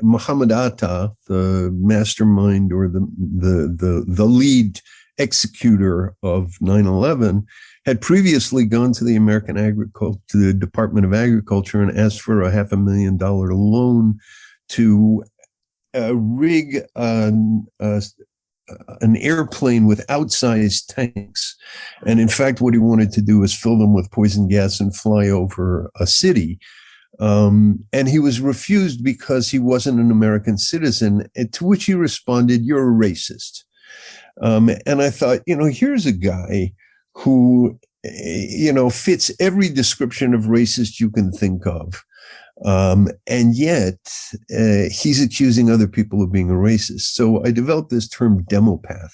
B: Muhammad Atta, the mastermind or the lead executor of 9/11, had previously gone to the Department of Agriculture and asked for a $500,000 loan to rig an airplane with outsized tanks. And in fact, what he wanted to do was fill them with poison gas and fly over a city. And he was refused because he wasn't an American citizen, to which he responded, "You're a racist." And I thought, here's a guy who, fits every description of racist you can think of. And yet he's accusing other people of being a racist. So I developed this term demopath.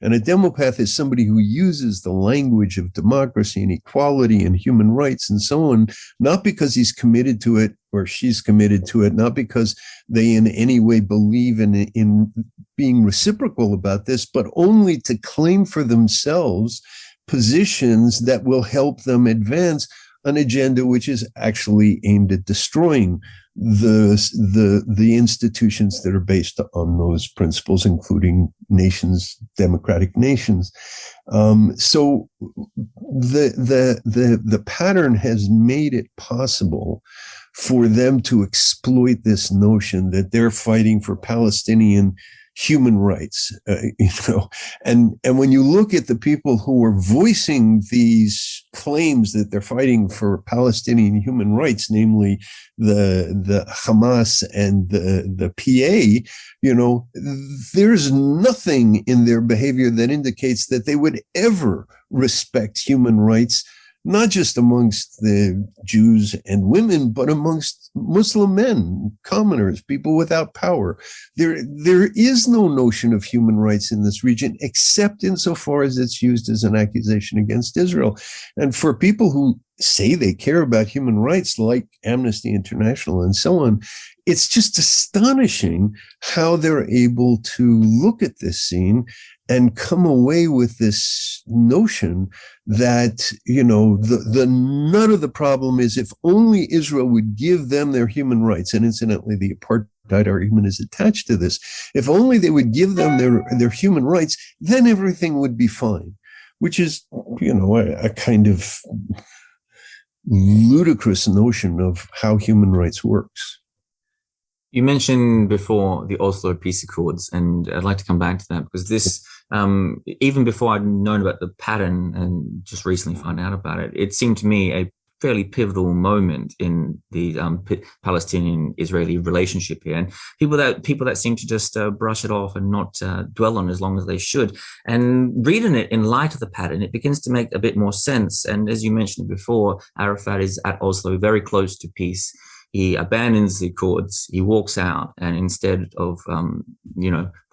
B: And a demopath is somebody who uses the language of democracy and equality and human rights and so on, not because he's committed to it or she's committed to it, not because they in any way believe in being reciprocal about this, but only to claim for themselves positions that will help them advance an agenda which is actually aimed at destroying the institutions that are based on those principles, including nations, democratic nations. So the pattern has made it possible for them to exploit this notion that they're fighting for Palestinian human rights, and when you look at the people who are voicing these claims that they're fighting for Palestinian human rights, namely the Hamas and the PA, there's nothing in their behavior that indicates that they would ever respect human rights, not just amongst the Jews and women, but amongst Muslim men, commoners, people without power. There is no notion of human rights in this region, except insofar as it's used as an accusation against Israel. And for people who say they care about human rights, like Amnesty International and so on, it's just astonishing how they're able to look at this scene and come away with this notion that, the nut of the problem is if only Israel would give them their human rights, and incidentally, the apartheid argument is attached to this, if only they would give them their human rights, then everything would be fine, which is, a kind of ludicrous notion of how human rights works.
A: You mentioned before the Oslo Peace Accords, and I'd like to come back to that because this, even before I'd known about the pattern and just recently found out about it, it seemed to me a fairly pivotal moment in the Palestinian-Israeli relationship here, and people that seem to just brush it off and not dwell on it as long as they should. And reading it in light of the pattern, it begins to make a bit more sense. And as you mentioned before, Arafat is at Oslo, very close to peace. He abandons the accords, he walks out, and instead of,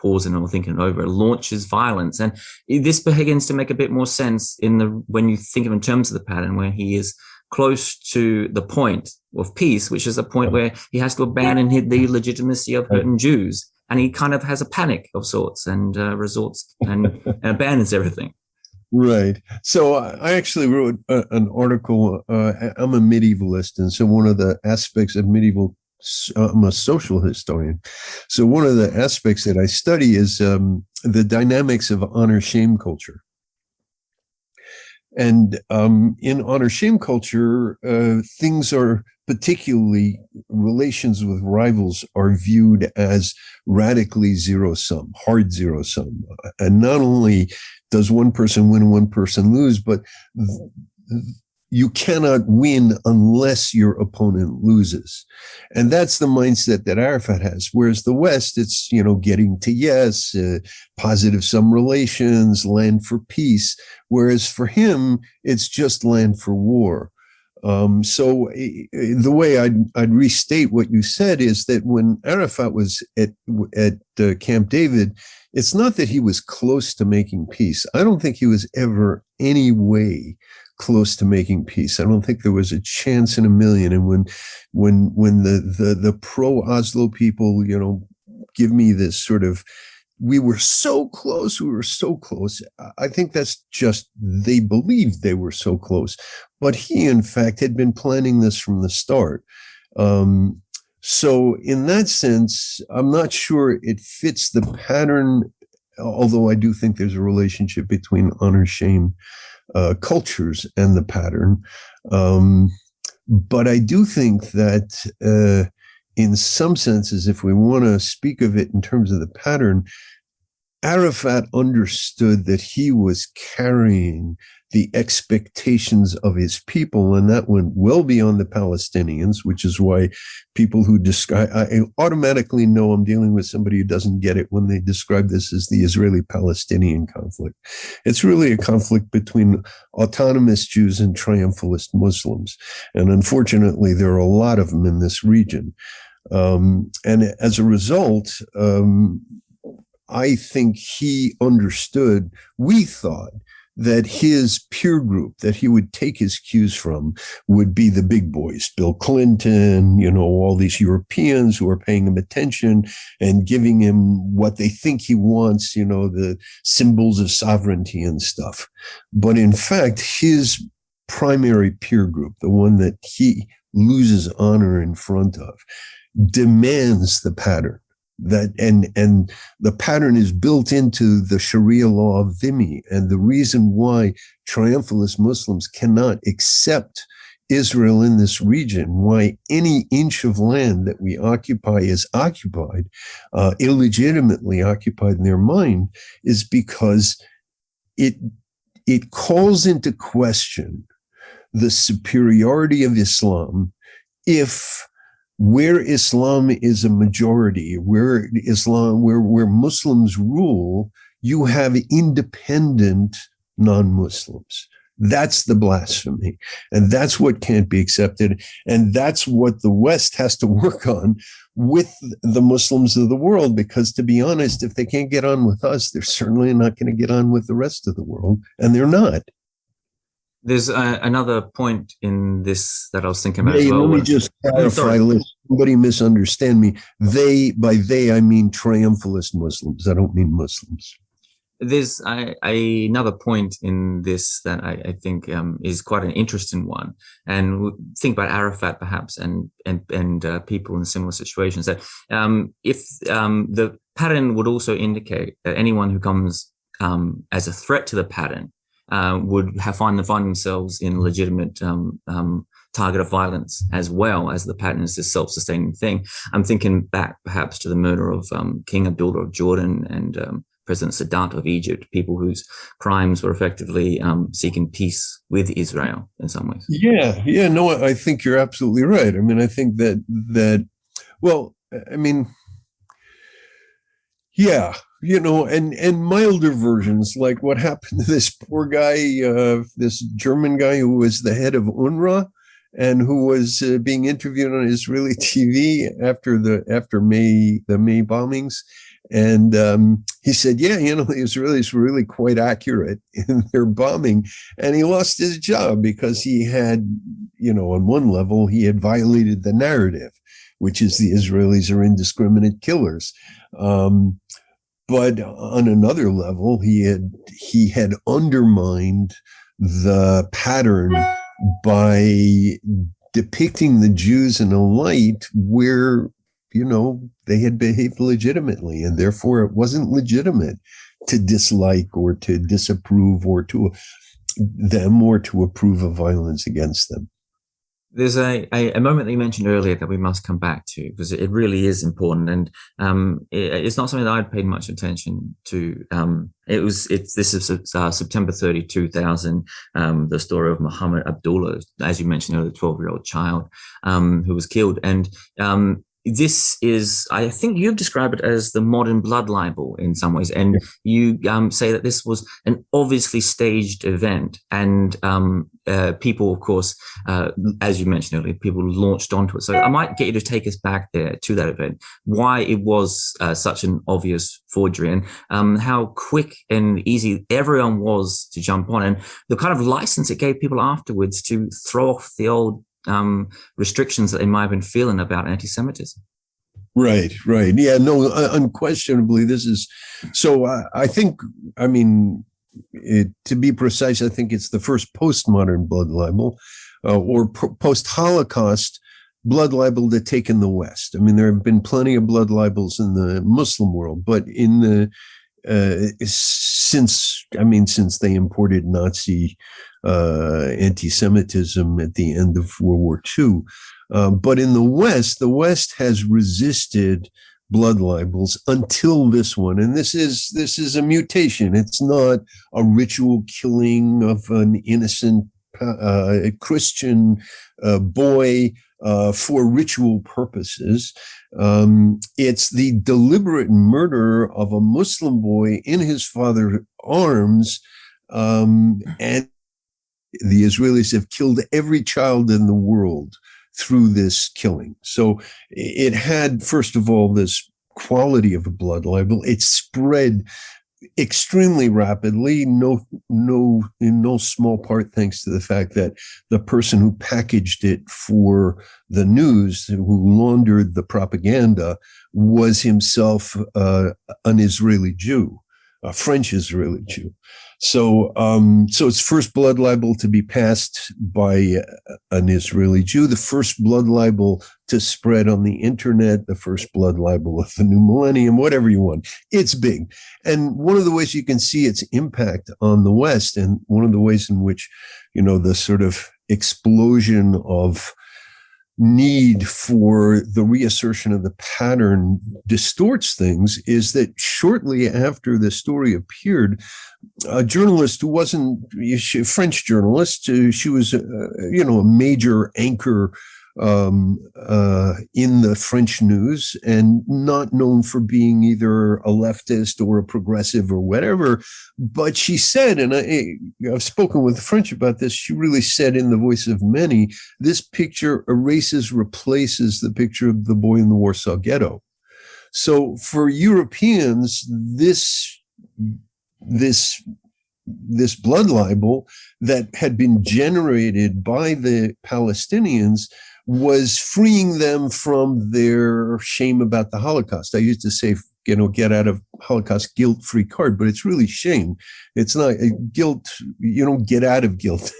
A: pausing or thinking over, launches violence. And this begins to make a bit more sense when you think of in terms of the pattern, where he is close to the point of peace, which is a point where he has to abandon the legitimacy of hurting Jews. And he kind of has a panic of sorts and resorts and abandons everything.
B: Right. So I actually wrote an article. I'm a medievalist. And so one of the aspects of I'm a social historian. So one of the aspects that I study is the dynamics of honor-shame culture. And in honor-shame culture, things are particularly relations with rivals are viewed as radically zero-sum, hard zero-sum. And not only does one person win, one person lose, but you cannot win unless your opponent loses. And that's the mindset that Arafat has. Whereas the West, it's, getting to yes, positive sum relations, land for peace. Whereas for him, it's just land for war. The way I'd restate what you said is that when Arafat was at Camp David, it's not that he was close to making peace. I don't think he was ever any way close to making peace. I don't think there was a chance in a million. And when the pro-Oslo people, give me this sort of, we were so close, I think that's just, they believed they were so close. But he, in fact, had been planning this from the start. So in that sense, I'm not sure it fits the pattern, although I do think there's a relationship between honor-shame cultures and the pattern. But I do think that in some senses, if we want to speak of it in terms of the pattern, Arafat understood that he was carrying the expectations of his people, and that went well beyond the Palestinians, which is why people who describe, I automatically know I'm dealing with somebody who doesn't get it when they describe this as the Israeli-Palestinian conflict. It's really a conflict between autonomous Jews and triumphalist Muslims. And unfortunately, there are a lot of them in this region. And as a result, I think he understood, we thought, that his peer group that he would take his cues from would be the big boys, Bill Clinton, all these Europeans who are paying him attention and giving him what they think he wants, the symbols of sovereignty and stuff. But in fact, his primary peer group, the one that he loses honor in front of, demands the pattern. And the pattern is built into the Sharia law of dhimmi. And the reason why triumphalist Muslims cannot accept Israel in this region, why any inch of land that we occupy is occupied, illegitimately occupied in their mind, is because it calls into question the superiority of Islam if where Islam is a majority, where Muslims rule, you have independent non-Muslims. That's the blasphemy. And that's what can't be accepted. And that's what the West has to work on with the Muslims of the world. Because to be honest, if they can't get on with us, they're certainly not going to get on with the rest of the world. And they're not.
A: There's another point in this that I was thinking about as well.
B: Let me just clarify, lest somebody misunderstand me. By they, I mean triumphalist Muslims. I don't mean Muslims.
A: There's another point in this that I think is quite an interesting one, and we'll think about Arafat perhaps and people in similar situations. That if the pattern would also indicate that anyone who comes as a threat to the pattern would find themselves in legitimate target of violence, as well as the pattern is this self-sustaining thing. I'm thinking back perhaps to the murder of King Al-Dura of Jordan and President Sadat of Egypt, people whose crimes were effectively seeking peace with Israel in some ways.
B: Yeah, no, I think you're absolutely right. I mean, I think that well, I mean, yeah, and milder versions, like what happened to this poor guy, this German guy who was the head of UNRWA and who was being interviewed on Israeli TV after the May bombings. And he said, the Israelis were really quite accurate in their bombing. And he lost his job because he had, on one level, he had violated the narrative, which is the Israelis are indiscriminate killers. But on another level, he had undermined the pattern by depicting the Jews in a light where, they had behaved legitimately, and therefore it wasn't legitimate to dislike or to disapprove or to them or to approve of violence against them.
A: There's a moment that you mentioned earlier that we must come back to, because it really is important, and it's not something that I'd paid much attention to. This is September 30, 2000, the story of Muhammad Abdullah, as you mentioned earlier, the 12-year-old child who was killed, and this is, I think you've described it as the modern blood libel in some ways. And you say that this was an obviously staged event. And people, of course, as you mentioned earlier, people launched onto it. So I might get you to take us back there to that event, why it was such an obvious forgery, and how quick and easy everyone was to jump on, and the kind of license it gave people afterwards to throw off the old restrictions that they might have been feeling about anti-Semitism.
B: Right. Yeah, no, unquestionably, this is, so I think, I mean, to be precise, I think it's the first postmodern blood libel, or post-Holocaust blood libel to take in the West. I mean, there have been plenty of blood libels in the Muslim world, but in the, since they imported Nazi anti-Semitism at the end of World War II. But in the West has resisted blood libels until this one. And this is a mutation. It's not a ritual killing of an innocent Christian boy for ritual purposes. It's the deliberate murder of a Muslim boy in his father's arms, and the Israelis have killed every child in the world through this killing. So it had, first of all, this quality of a blood libel. It spread extremely rapidly, in no small part thanks to the fact that the person who packaged it for the news, who laundered the propaganda, was himself an Israeli Jew, a French Israeli Jew. So it's first blood libel to be passed by an Israeli Jew, the first blood libel to spread on the internet, the first blood libel of the new millennium, whatever you want. It's big. And one of the ways you can see its impact on the West, and one of the ways in which, the sort of explosion of need for the reassertion of the pattern distorts things, is that shortly after the story appeared, a journalist who wasn't a French journalist, she was a major anchor in the French news, and not known for being either a leftist or a progressive or whatever. But she said, and I've spoken with the French about this, she really said in the voice of many, this picture replaces the picture of the boy in the Warsaw Ghetto. So for Europeans, this blood libel that had been generated by the Palestinians was freeing them from their shame about the Holocaust. I used to say, get out of Holocaust guilt-free card, but it's really shame. It's not guilt. You don't get out of guilt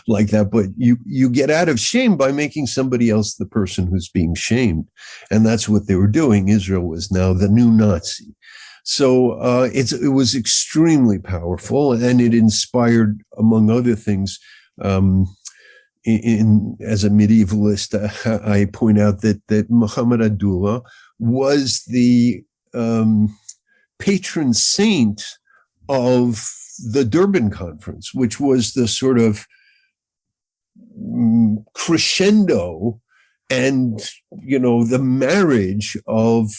B: like that, but you get out of shame by making somebody else the person who's being shamed. And that's what they were doing. Israel was now the new Nazi. So it was extremely powerful, and it inspired, among other things, as a medievalist, I point out that Muhammad Abdullah was the patron saint of the Durban Conference, which was the sort of crescendo and, the marriage of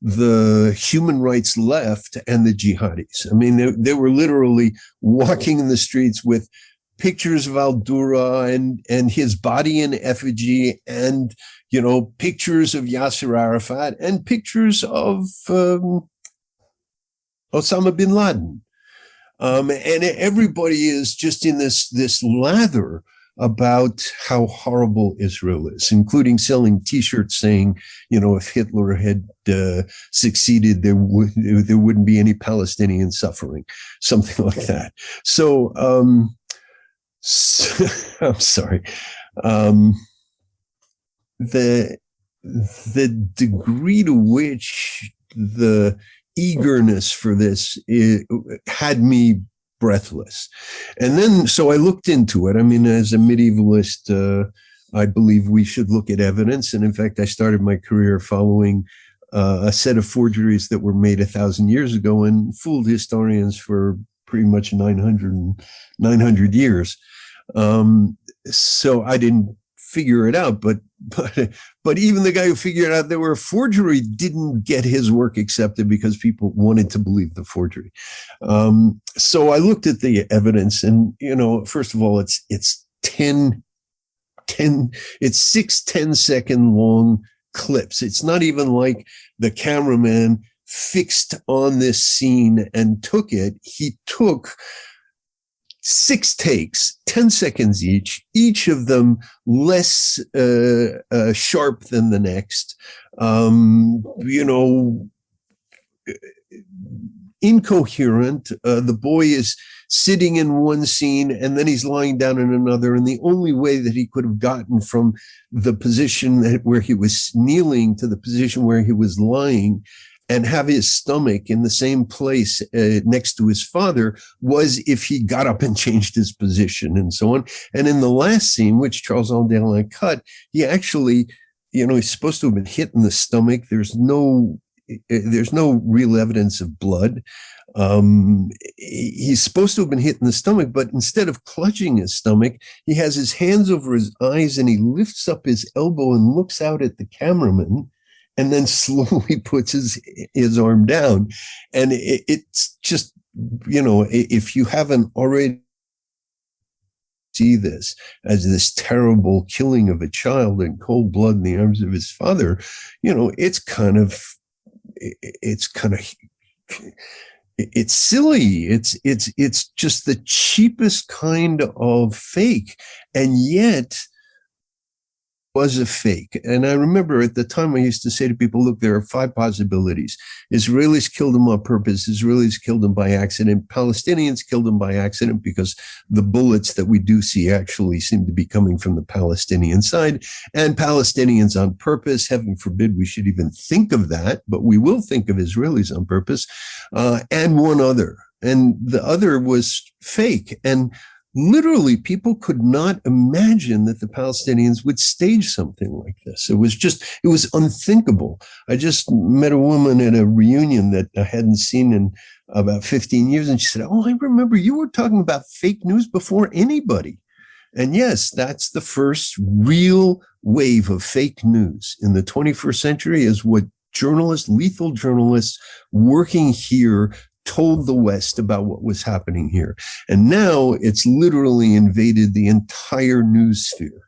B: the human rights left and the jihadis. I mean, they were literally walking in the streets with pictures of Al-Dura and his body in effigy, and, pictures of Yasser Arafat and pictures of Osama bin Laden. And everybody is just in this lather about how horrible Israel is, including selling T-shirts saying, if Hitler had succeeded, there wouldn't be any Palestinian suffering, something like that. So, I'm sorry. The degree to which the eagerness for this had me breathless. And then, so I looked into it. I mean, as a medievalist, I believe we should look at evidence. And in fact, I started my career following a set of forgeries that were made 1,000 years ago and fooled historians for pretty much 900 years. So I didn't figure it out. But even the guy who figured out there were a forgery didn't get his work accepted because people wanted to believe the forgery. So I looked at the evidence, and first of all, it's 6 10-second long clips. It's not even like the cameraman fixed on this scene and took it. He took 6 takes, 10 seconds each of them less sharp than the next, incoherent. The boy is sitting in one scene and then he's lying down in another. And the only way that he could have gotten from the position where he was kneeling to the position where he was lying and have his stomach in the same place next to his father was if he got up and changed his position and so on. And in the last scene, which Charles Al-Dura cut, he actually, he's supposed to have been hit in the stomach. There's no real evidence of blood. He's supposed to have been hit in the stomach, but instead of clutching his stomach, he has his hands over his eyes and he lifts up his elbow and looks out at the cameraman, and then slowly puts his arm down. And it's just, if you haven't already see this as this terrible killing of a child in cold blood in the arms of his father, it's silly. It's just the cheapest kind of fake. And yet was a fake. And I remember at the time I used to say to people, look, there are 5 possibilities. Israelis killed him on purpose. Israelis killed him by accident. Palestinians killed him by accident because the bullets that we do see actually seem to be coming from the Palestinian side. And Palestinians on purpose, heaven forbid we should even think of that, but we will think of Israelis on purpose, and one other. And the other was fake. And literally, people could not imagine that the Palestinians would stage something like this. It was unthinkable. I just met a woman at a reunion that I hadn't seen in about 15 years. And she said, oh, I remember you were talking about fake news before anybody. And yes, that's the first real wave of fake news in the 21st century, is what lethal journalists working here told the West about what was happening here. And now it's literally invaded the entire news sphere.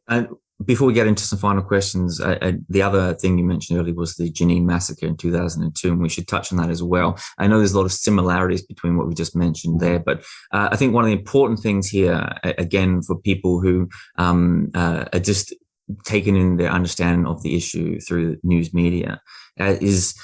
A: And before we get into some final questions, the other thing you mentioned earlier was the Jenin massacre in 2002, and we should touch on that as well. I know there's a lot of similarities between what we just mentioned there, but I think one of the important things here, again, for people who are just taken in their understanding of the issue through news media, is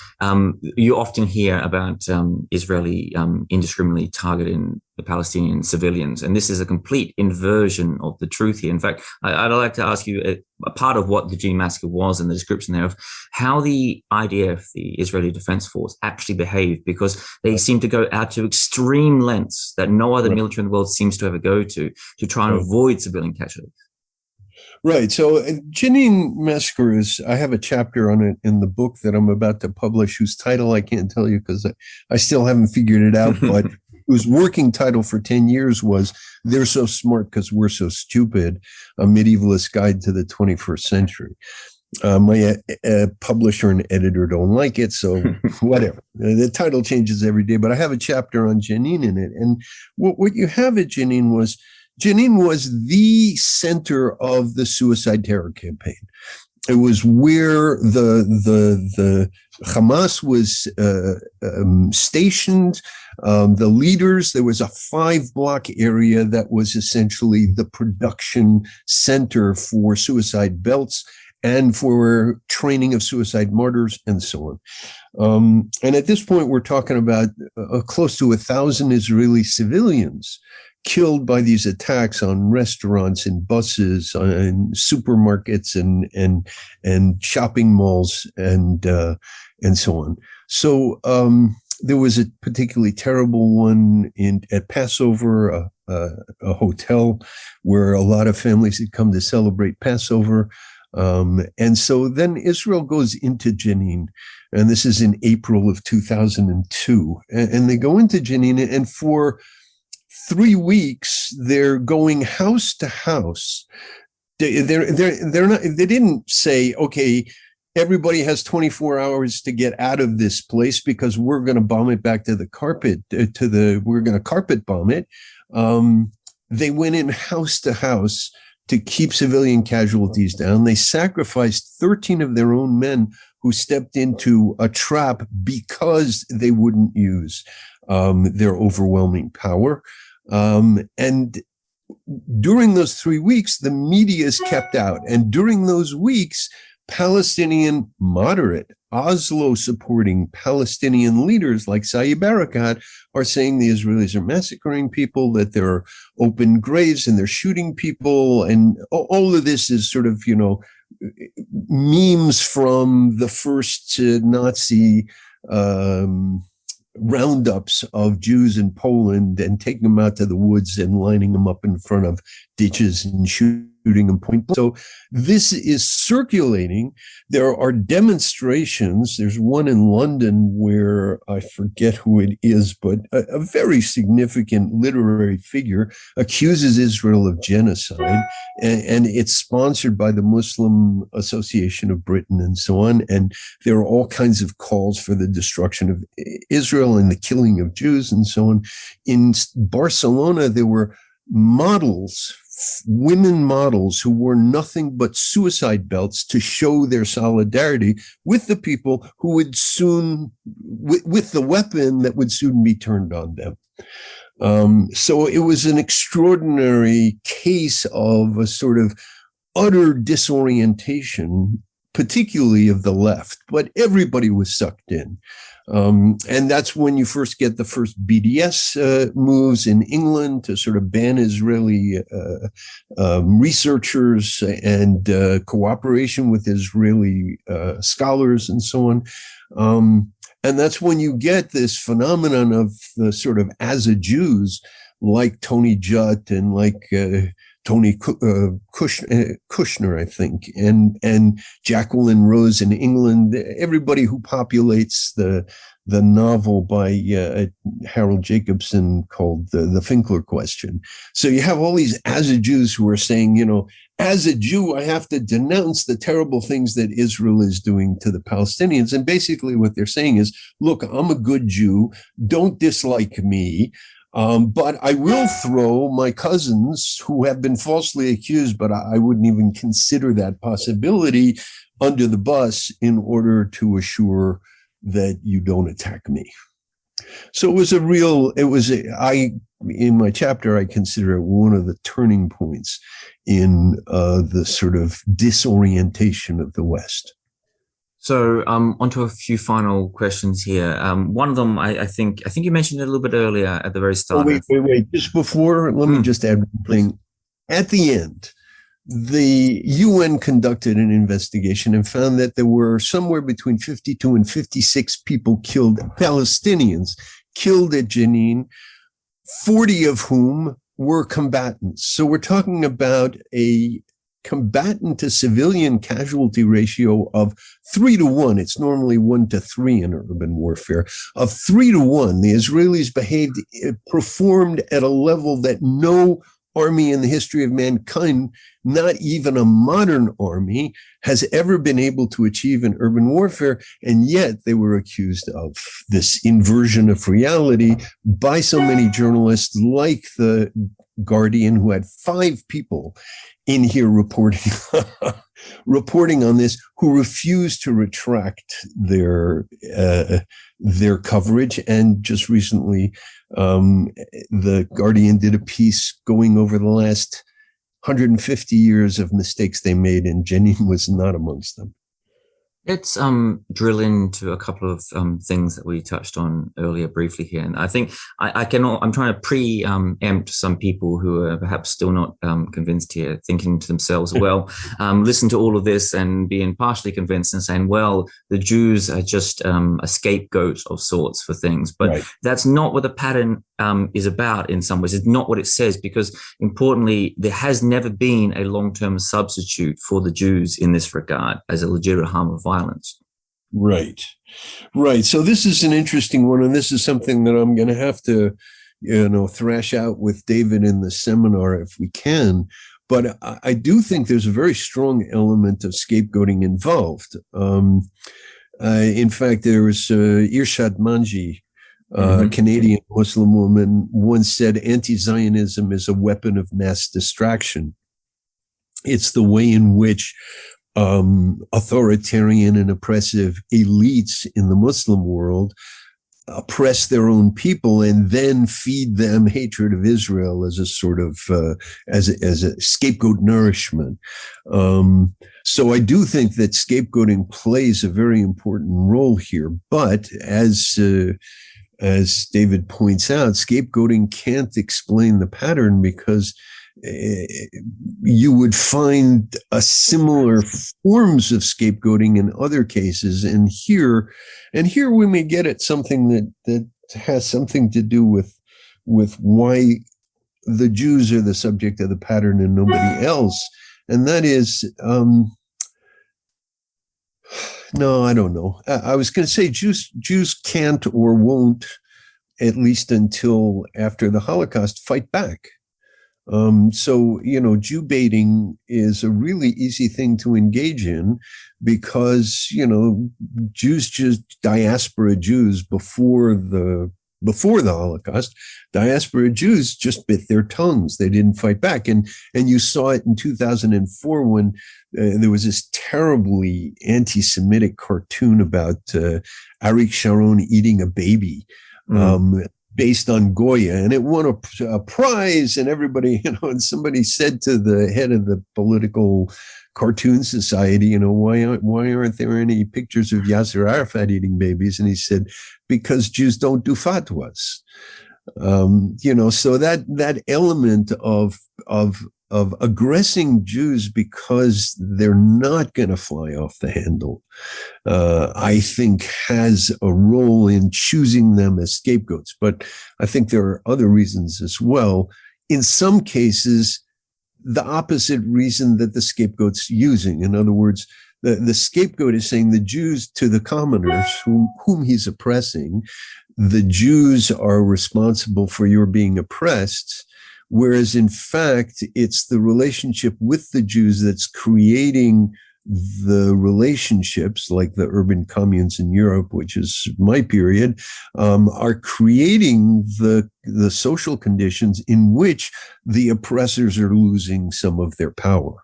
A: you often hear about Israeli indiscriminately targeting the Palestinian civilians. And this is a complete inversion of the truth here. In fact, I'd like to ask you a part of what the Jenin massacre was and the description there of how the IDF, the Israeli Defense Force, actually behaved, because they seem to go out to extreme lengths that no other military in the world seems to ever go to try and avoid civilian casualties.
B: Right. So Jenin massacre I have a chapter on it in the book that I'm about to publish, whose title I can't tell you because I still haven't figured it out, but whose working title for 10 years was They're So Smart Because We're So Stupid, a medievalist guide to the 21st century. My publisher and editor don't like it, so whatever. The title changes every day, but I have a chapter on Jenin in it. And what you have at Jenin was the center of the suicide terror campaign. It was where the Hamas was stationed. The leaders, there was a 5-block area that was essentially the production center for suicide belts and for training of suicide martyrs and so on. And at this point, we're talking about close to 1,000 Israeli civilians killed by these attacks on restaurants and buses, on supermarkets and shopping malls and so on. So there was a particularly terrible one at Passover, a hotel where a lot of families had come to celebrate Passover. And so then Israel goes into Jenin, and this is in April of 2002, and they go into Jenin, and for 3 weeks, they're going house to house, They're not. They didn't say, okay, everybody has 24 hours to get out of this place because we're going to bomb it back to the carpet. We're going to carpet bomb it. They went in house to house to keep civilian casualties down. They sacrificed 13 of their own men who stepped into a trap because they wouldn't use their overwhelming power. And during those 3 weeks, the media is kept out. And during those weeks, Palestinian moderate, Oslo supporting Palestinian leaders like Saeb Erekat are saying the Israelis are massacring people, that there are open graves and they're shooting people. And all of this is sort of, memes from the first Nazi roundups of Jews in Poland and taking them out to the woods and lining them up in front of ditches and shooting them point blank. So this is circulating. There are demonstrations. There's one in London where I forget who it is, but a very significant literary figure accuses Israel of genocide, and it's sponsored by the Muslim Association of Britain and so on. And there are all kinds of calls for the destruction of Israel and the killing of Jews and so on. In Barcelona, there were models, women models who wore nothing but suicide belts to show their solidarity with the people who would soon, with the weapon that would soon be turned on them. So it was an extraordinary case of a sort of utter disorientation, particularly of the left, but everybody was sucked in. And that's when you first get the first BDS moves in England to sort of ban Israeli researchers and cooperation with Israeli scholars and so on. And that's when you get this phenomenon of the sort of as a Jews like Tony Judd and like Tony Kushner, I think, and Jacqueline Rose in England, everybody who populates the novel by Harold Jacobson called The Finkler Question. So you have all these as a Jews who are saying, as a Jew, I have to denounce the terrible things that Israel is doing to the Palestinians. And basically what they're saying is, look, I'm a good Jew. Don't dislike me. But I will throw my cousins who have been falsely accused, but I wouldn't even consider that possibility, under the bus in order to assure that you don't attack me. So in my chapter, I consider it one of the turning points in the sort of disorientation of the West.
A: So onto a few final questions here. One of them, I think you mentioned it a little bit earlier at the very start.
B: Wait. Just before, let me just add one thing. At the end, the UN conducted an investigation and found that there were somewhere between 52 and 56 people killed, Palestinians killed at Jenin, 40 of whom were combatants. So we're talking about a combatant to civilian casualty ratio of 3 to 1. It's normally 1 to 3 in urban warfare. Of 3 to 1, the Israelis performed at a level that no army in the history of mankind, not even a modern army, has ever been able to achieve in urban warfare. And yet they were accused of this inversion of reality by so many journalists like the Guardian, who had 5 people in here reporting on this, who refused to retract their coverage. And just recently, the Guardian did a piece going over the last 150 years of mistakes they made, and Jenin was not amongst them.
A: Let's drill into a couple of things that we touched on earlier briefly here. And I think I'm trying to preempt some people who are perhaps still not convinced here, thinking to themselves, well, listen to all of this and being partially convinced and saying, well, the Jews are just a scapegoat of sorts for things. But right. That's not what the pattern is about in some ways. It's not what it says, because importantly, there has never been a long-term substitute for the Jews in this regard as a legitimate harm of violence.
B: Right. So this is an interesting one, and this is something that I'm going to have to, thrash out with David in the seminar if we can. But I do think there's a very strong element of scapegoating involved. In fact, there was Irshad Manji, Canadian Muslim woman, once said anti-Zionism is a weapon of mass distraction. It's the way in which authoritarian and oppressive elites in the Muslim world oppress their own people and then feed them hatred of Israel as a sort of as a scapegoat nourishment. So I do think that scapegoating plays a very important role here. But as David points out, scapegoating can't explain the pattern, because you would find a similar forms of scapegoating in other cases. And here we may get at something that has something to do with why the Jews are the subject of the pattern and nobody else. And that is, no, I don't know. I was going to say Jews can't or won't, at least until after the Holocaust, fight back. So, Jew baiting is a really easy thing to engage in, because, diaspora Jews before the Holocaust, diaspora Jews just bit their tongues. They didn't fight back. And you saw it in 2004 when there was this terribly anti-Semitic cartoon about Arik Sharon eating a baby. Based on Goya, and it won a prize, and everybody, and somebody said to the head of the political cartoon society, why aren't there any pictures of Yasser Arafat eating babies? And he said, because Jews don't do fatwas. So that element of aggressing Jews because they're not going to fly off the handle, I think has a role in choosing them as scapegoats. But I think there are other reasons as well. In some cases, the opposite reason that the scapegoat's using. In other words, the scapegoat is saying the Jews, to the commoners whom he's oppressing, the Jews are responsible for your being oppressed. Whereas in fact, it's the relationship with the Jews that's creating the relationships, like the urban communes in Europe, which is my period, are creating the social conditions in which the oppressors are losing some of their power.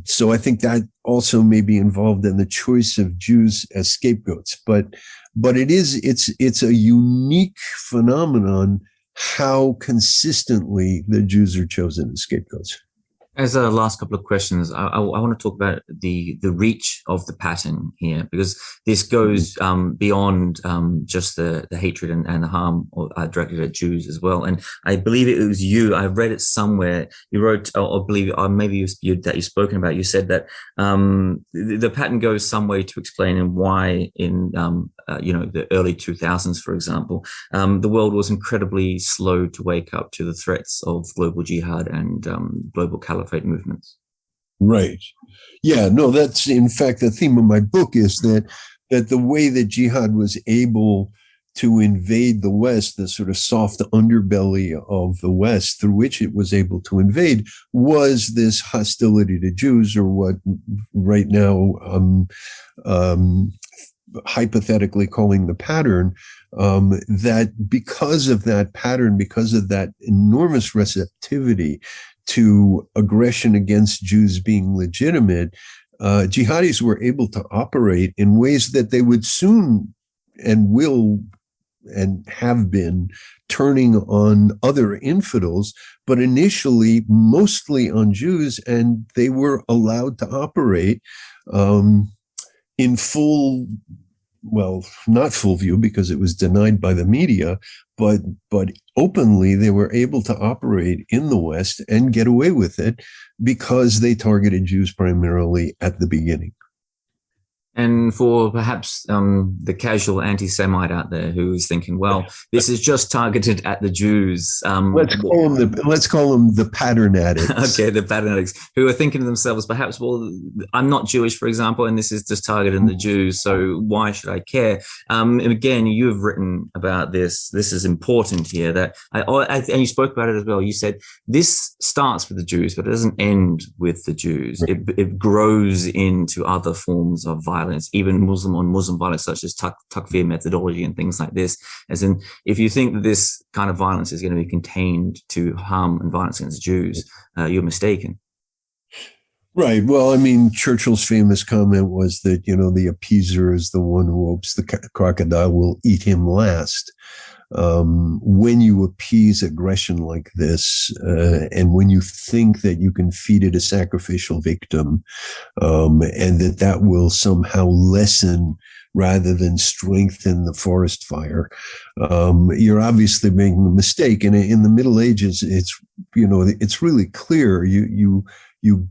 B: So I think that also may be involved in the choice of Jews as scapegoats. But it's a unique phenomenon how consistently the Jews are chosen as scapegoats.
A: As a last couple of questions, I want to talk about the reach of the pattern here, because this goes beyond just the hatred and the harm directed at Jews as well. And I believe it was you, I read it somewhere, you wrote, or believe, or maybe that you've spoken about, you said that the pattern goes some way to explaining why in the early 2000s, for example, the world was incredibly slow to wake up to the threats of global jihad and global caliphate movements.
B: Right. Yeah, no, that's in fact the theme of my book, is that the way that jihad was able to invade the West, the sort of soft underbelly of the West through which it was able to invade, was this hostility to Jews, or what right now hypothetically calling the pattern, that because of that pattern, because of that enormous receptivity to aggression against Jews being legitimate, jihadis were able to operate in ways that they would soon and will and have been turning on other infidels, but initially mostly on Jews, and they were allowed to operate in full, well, not full view because it was denied by the media, but openly they were able to operate in the West and get away with it because they targeted Jews primarily at the beginning.
A: And for perhaps the casual anti-Semite out there who is thinking, well, this is just targeted at the Jews.
B: Let's call them the pattern addicts.
A: Okay, the pattern addicts who are thinking to themselves, perhaps, well, I'm not Jewish, for example, and this is just targeting the Jews, so why should I care? And again, you've written about this. This is important here. That and you spoke about it as well. You said this starts with the Jews, but it doesn't end with the Jews. Right. It grows into other forms of violence, even Muslim on Muslim violence, such as takfir methodology and things like this. As in, if you think that this kind of violence is going to be contained to harm and violence against Jews, you're mistaken.
B: Right. Well, I mean, Churchill's famous comment was that, the appeaser is the one who hopes the crocodile will eat him last. When you appease aggression like this, and when you think that you can feed it a sacrificial victim, and that will somehow lessen rather than strengthen the forest fire, you're obviously making a mistake. And in the Middle Ages, it's really clear. You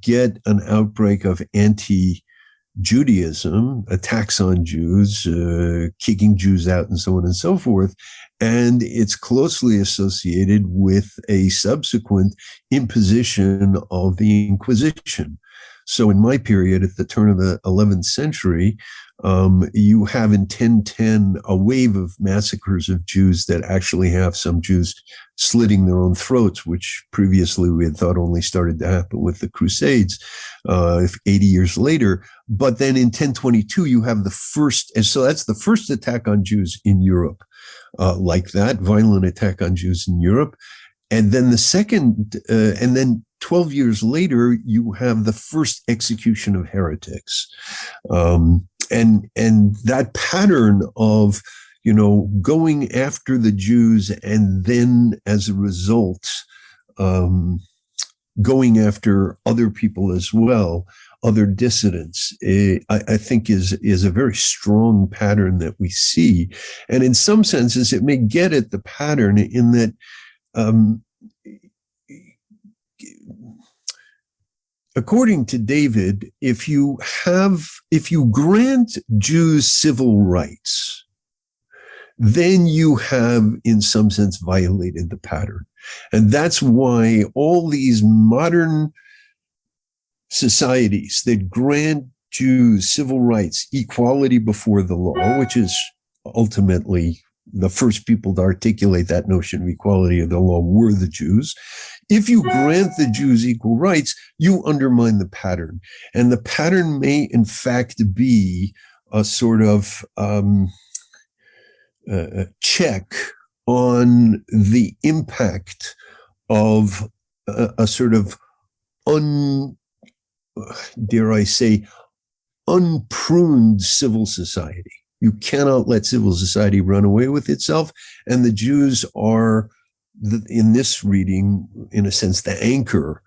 B: get an outbreak of anti-Judaism, attacks on Jews, kicking Jews out, and so on and so forth. And it's closely associated with a subsequent imposition of the Inquisition. So in my period, at the turn of the 11th century, you have in 1010 a wave of massacres of Jews that actually have some Jews slitting their own throats, which previously we had thought only started to happen with the Crusades 80 years later. But then in 1022, you have the first, and so that's the first attack on Jews in Europe, like that, violent attack on Jews in Europe. And then the second, and then 12 years later, you have the first execution of heretics. And that pattern of, going after the Jews and then as a result, going after other people as well, other dissidents, I think is a very strong pattern that we see. And in some senses, it may get at the pattern in that, according to David, if you grant Jews civil rights, then you have, in some sense, violated the pattern. And that's why all these modern societies that grant Jews civil rights, equality before the law, which is ultimately the first people to articulate that notion of equality of the law were the Jews. If you grant the Jews equal rights, you undermine the pattern. And the pattern may, in fact, be a sort of check on the impact of a sort of unpruned civil society. You cannot let civil society run away with itself. And the Jews are, in this reading, in a sense, the anchor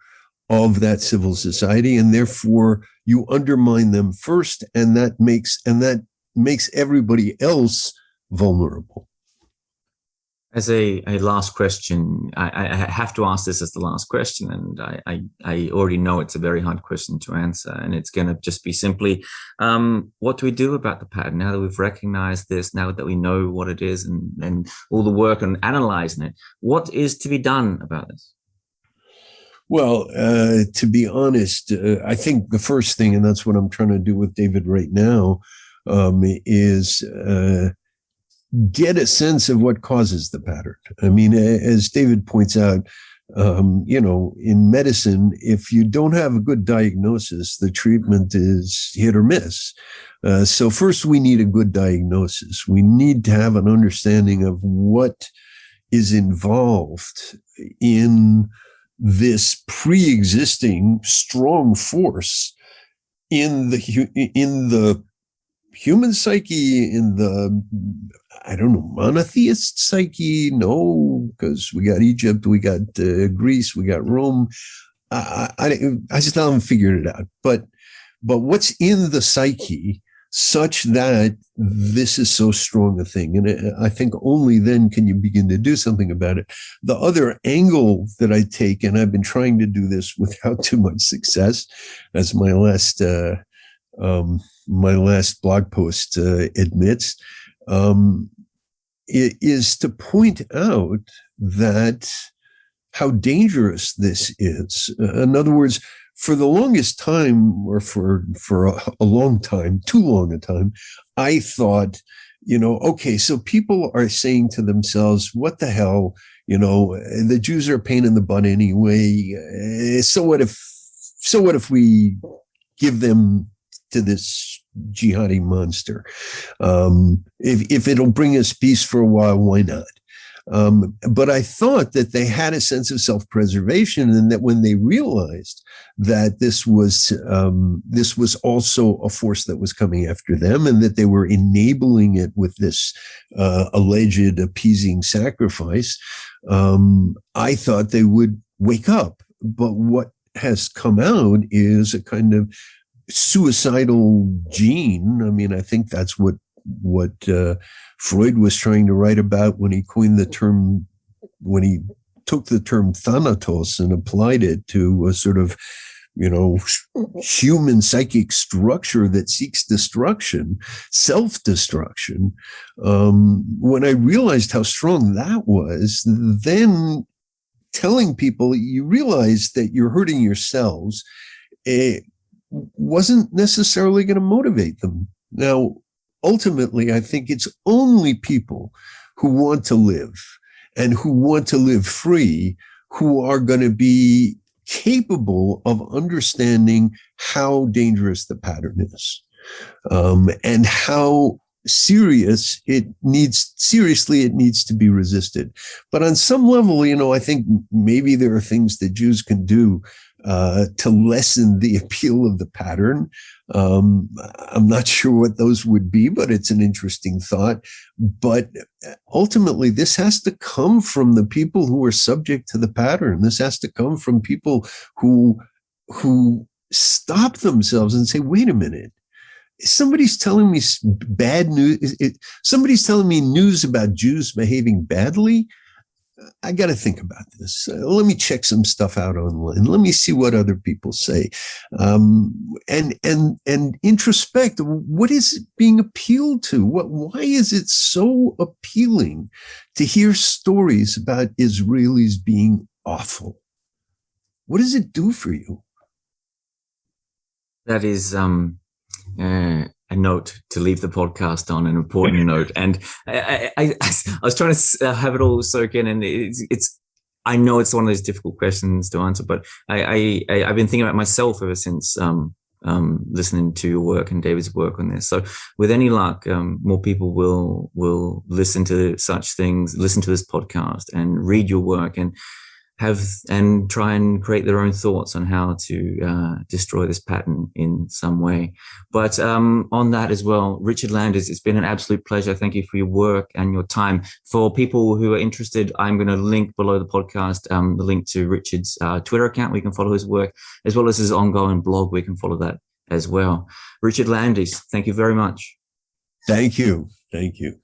B: of that civil society. And therefore, you undermine them first, and that makes everybody else vulnerable.
A: As a last question, I have to ask this as the last question, and I already know it's a very hard question to answer, and it's going to just be simply, what do we do about the pattern now that we've recognized this, now that we know what it is, and all the work on analyzing it? What is to be done about this?
B: Well, to be honest, I think the first thing, and that's what I'm trying to do with David right now, is get a sense of what causes the pattern. I mean, as David points out, in medicine, if you don't have a good diagnosis, the treatment is hit or miss. So first, we need a good diagnosis. We need to have an understanding of what is involved in this pre-existing strong force in the human psyche, in the, monotheist psyche. No, because we got Egypt, we got Greece, we got Rome. I just haven't figured it out. But what's in the psyche such that this is so strong a thing? And I think only then can you begin to do something about it. The other angle that I take, and I've been trying to do this without too much success, as my last my last blog post admits, is to point out that how dangerous this is. In other words, for the longest time, or for a long time, too long a time, I thought, okay, so people are saying to themselves, what the hell, the Jews are a pain in the butt anyway. So what if we give them to this jihadi monster? If it'll bring us peace for a while, why not? But I thought that they had a sense of self-preservation, and that when they realized that this was also a force that was coming after them, and that they were enabling it with this alleged appeasing sacrifice, I thought they would wake up. But what has come out is a kind of suicidal gene. I mean, I think that's what Freud was trying to write about when he coined the term, when he took the term thanatos and applied it to a sort of, human psychic structure that seeks destruction, self-destruction. When I realized how strong that was, then telling people, you realize that you're hurting yourselves, it wasn't necessarily going to motivate them. Now, ultimately, I think it's only people who want to live and who want to live free who are going to be capable of understanding how dangerous the pattern is, and how seriously it needs to be resisted. But on some level, I think maybe there are things that Jews can do to lessen the appeal of the pattern. I'm not sure what those would be, but it's an interesting thought. But ultimately, this has to come from the people who are subject to the pattern. This has to come from people who stop themselves and say, wait a minute. Somebody's telling me bad news. Somebody's telling me news about Jews behaving badly. I got to think about this. Let me check some stuff out online. Let me see what other people say, and introspect. What is being appealed to? Why is it so appealing to hear stories about Israelis being awful? What does it do for you?
A: That is a note to leave the podcast on, an important note. And I was trying to have it all soak in, and it's I know it's one of those difficult questions to answer, but I've been thinking about myself ever since listening to your work and David's work on this. So with any luck, more people will listen to such things, listen to this podcast and read your work and try and create their own thoughts on how to destroy this pattern in some way. But on that as well, Richard Landers, it's been an absolute pleasure. Thank you for your work and your time. For people who are interested, I'm going to link below the podcast the link to Richard's Twitter account where you can follow his work, as well as his ongoing blog where you can follow that as well. Richard Landers, thank you very much.
B: Thank you. Thank you.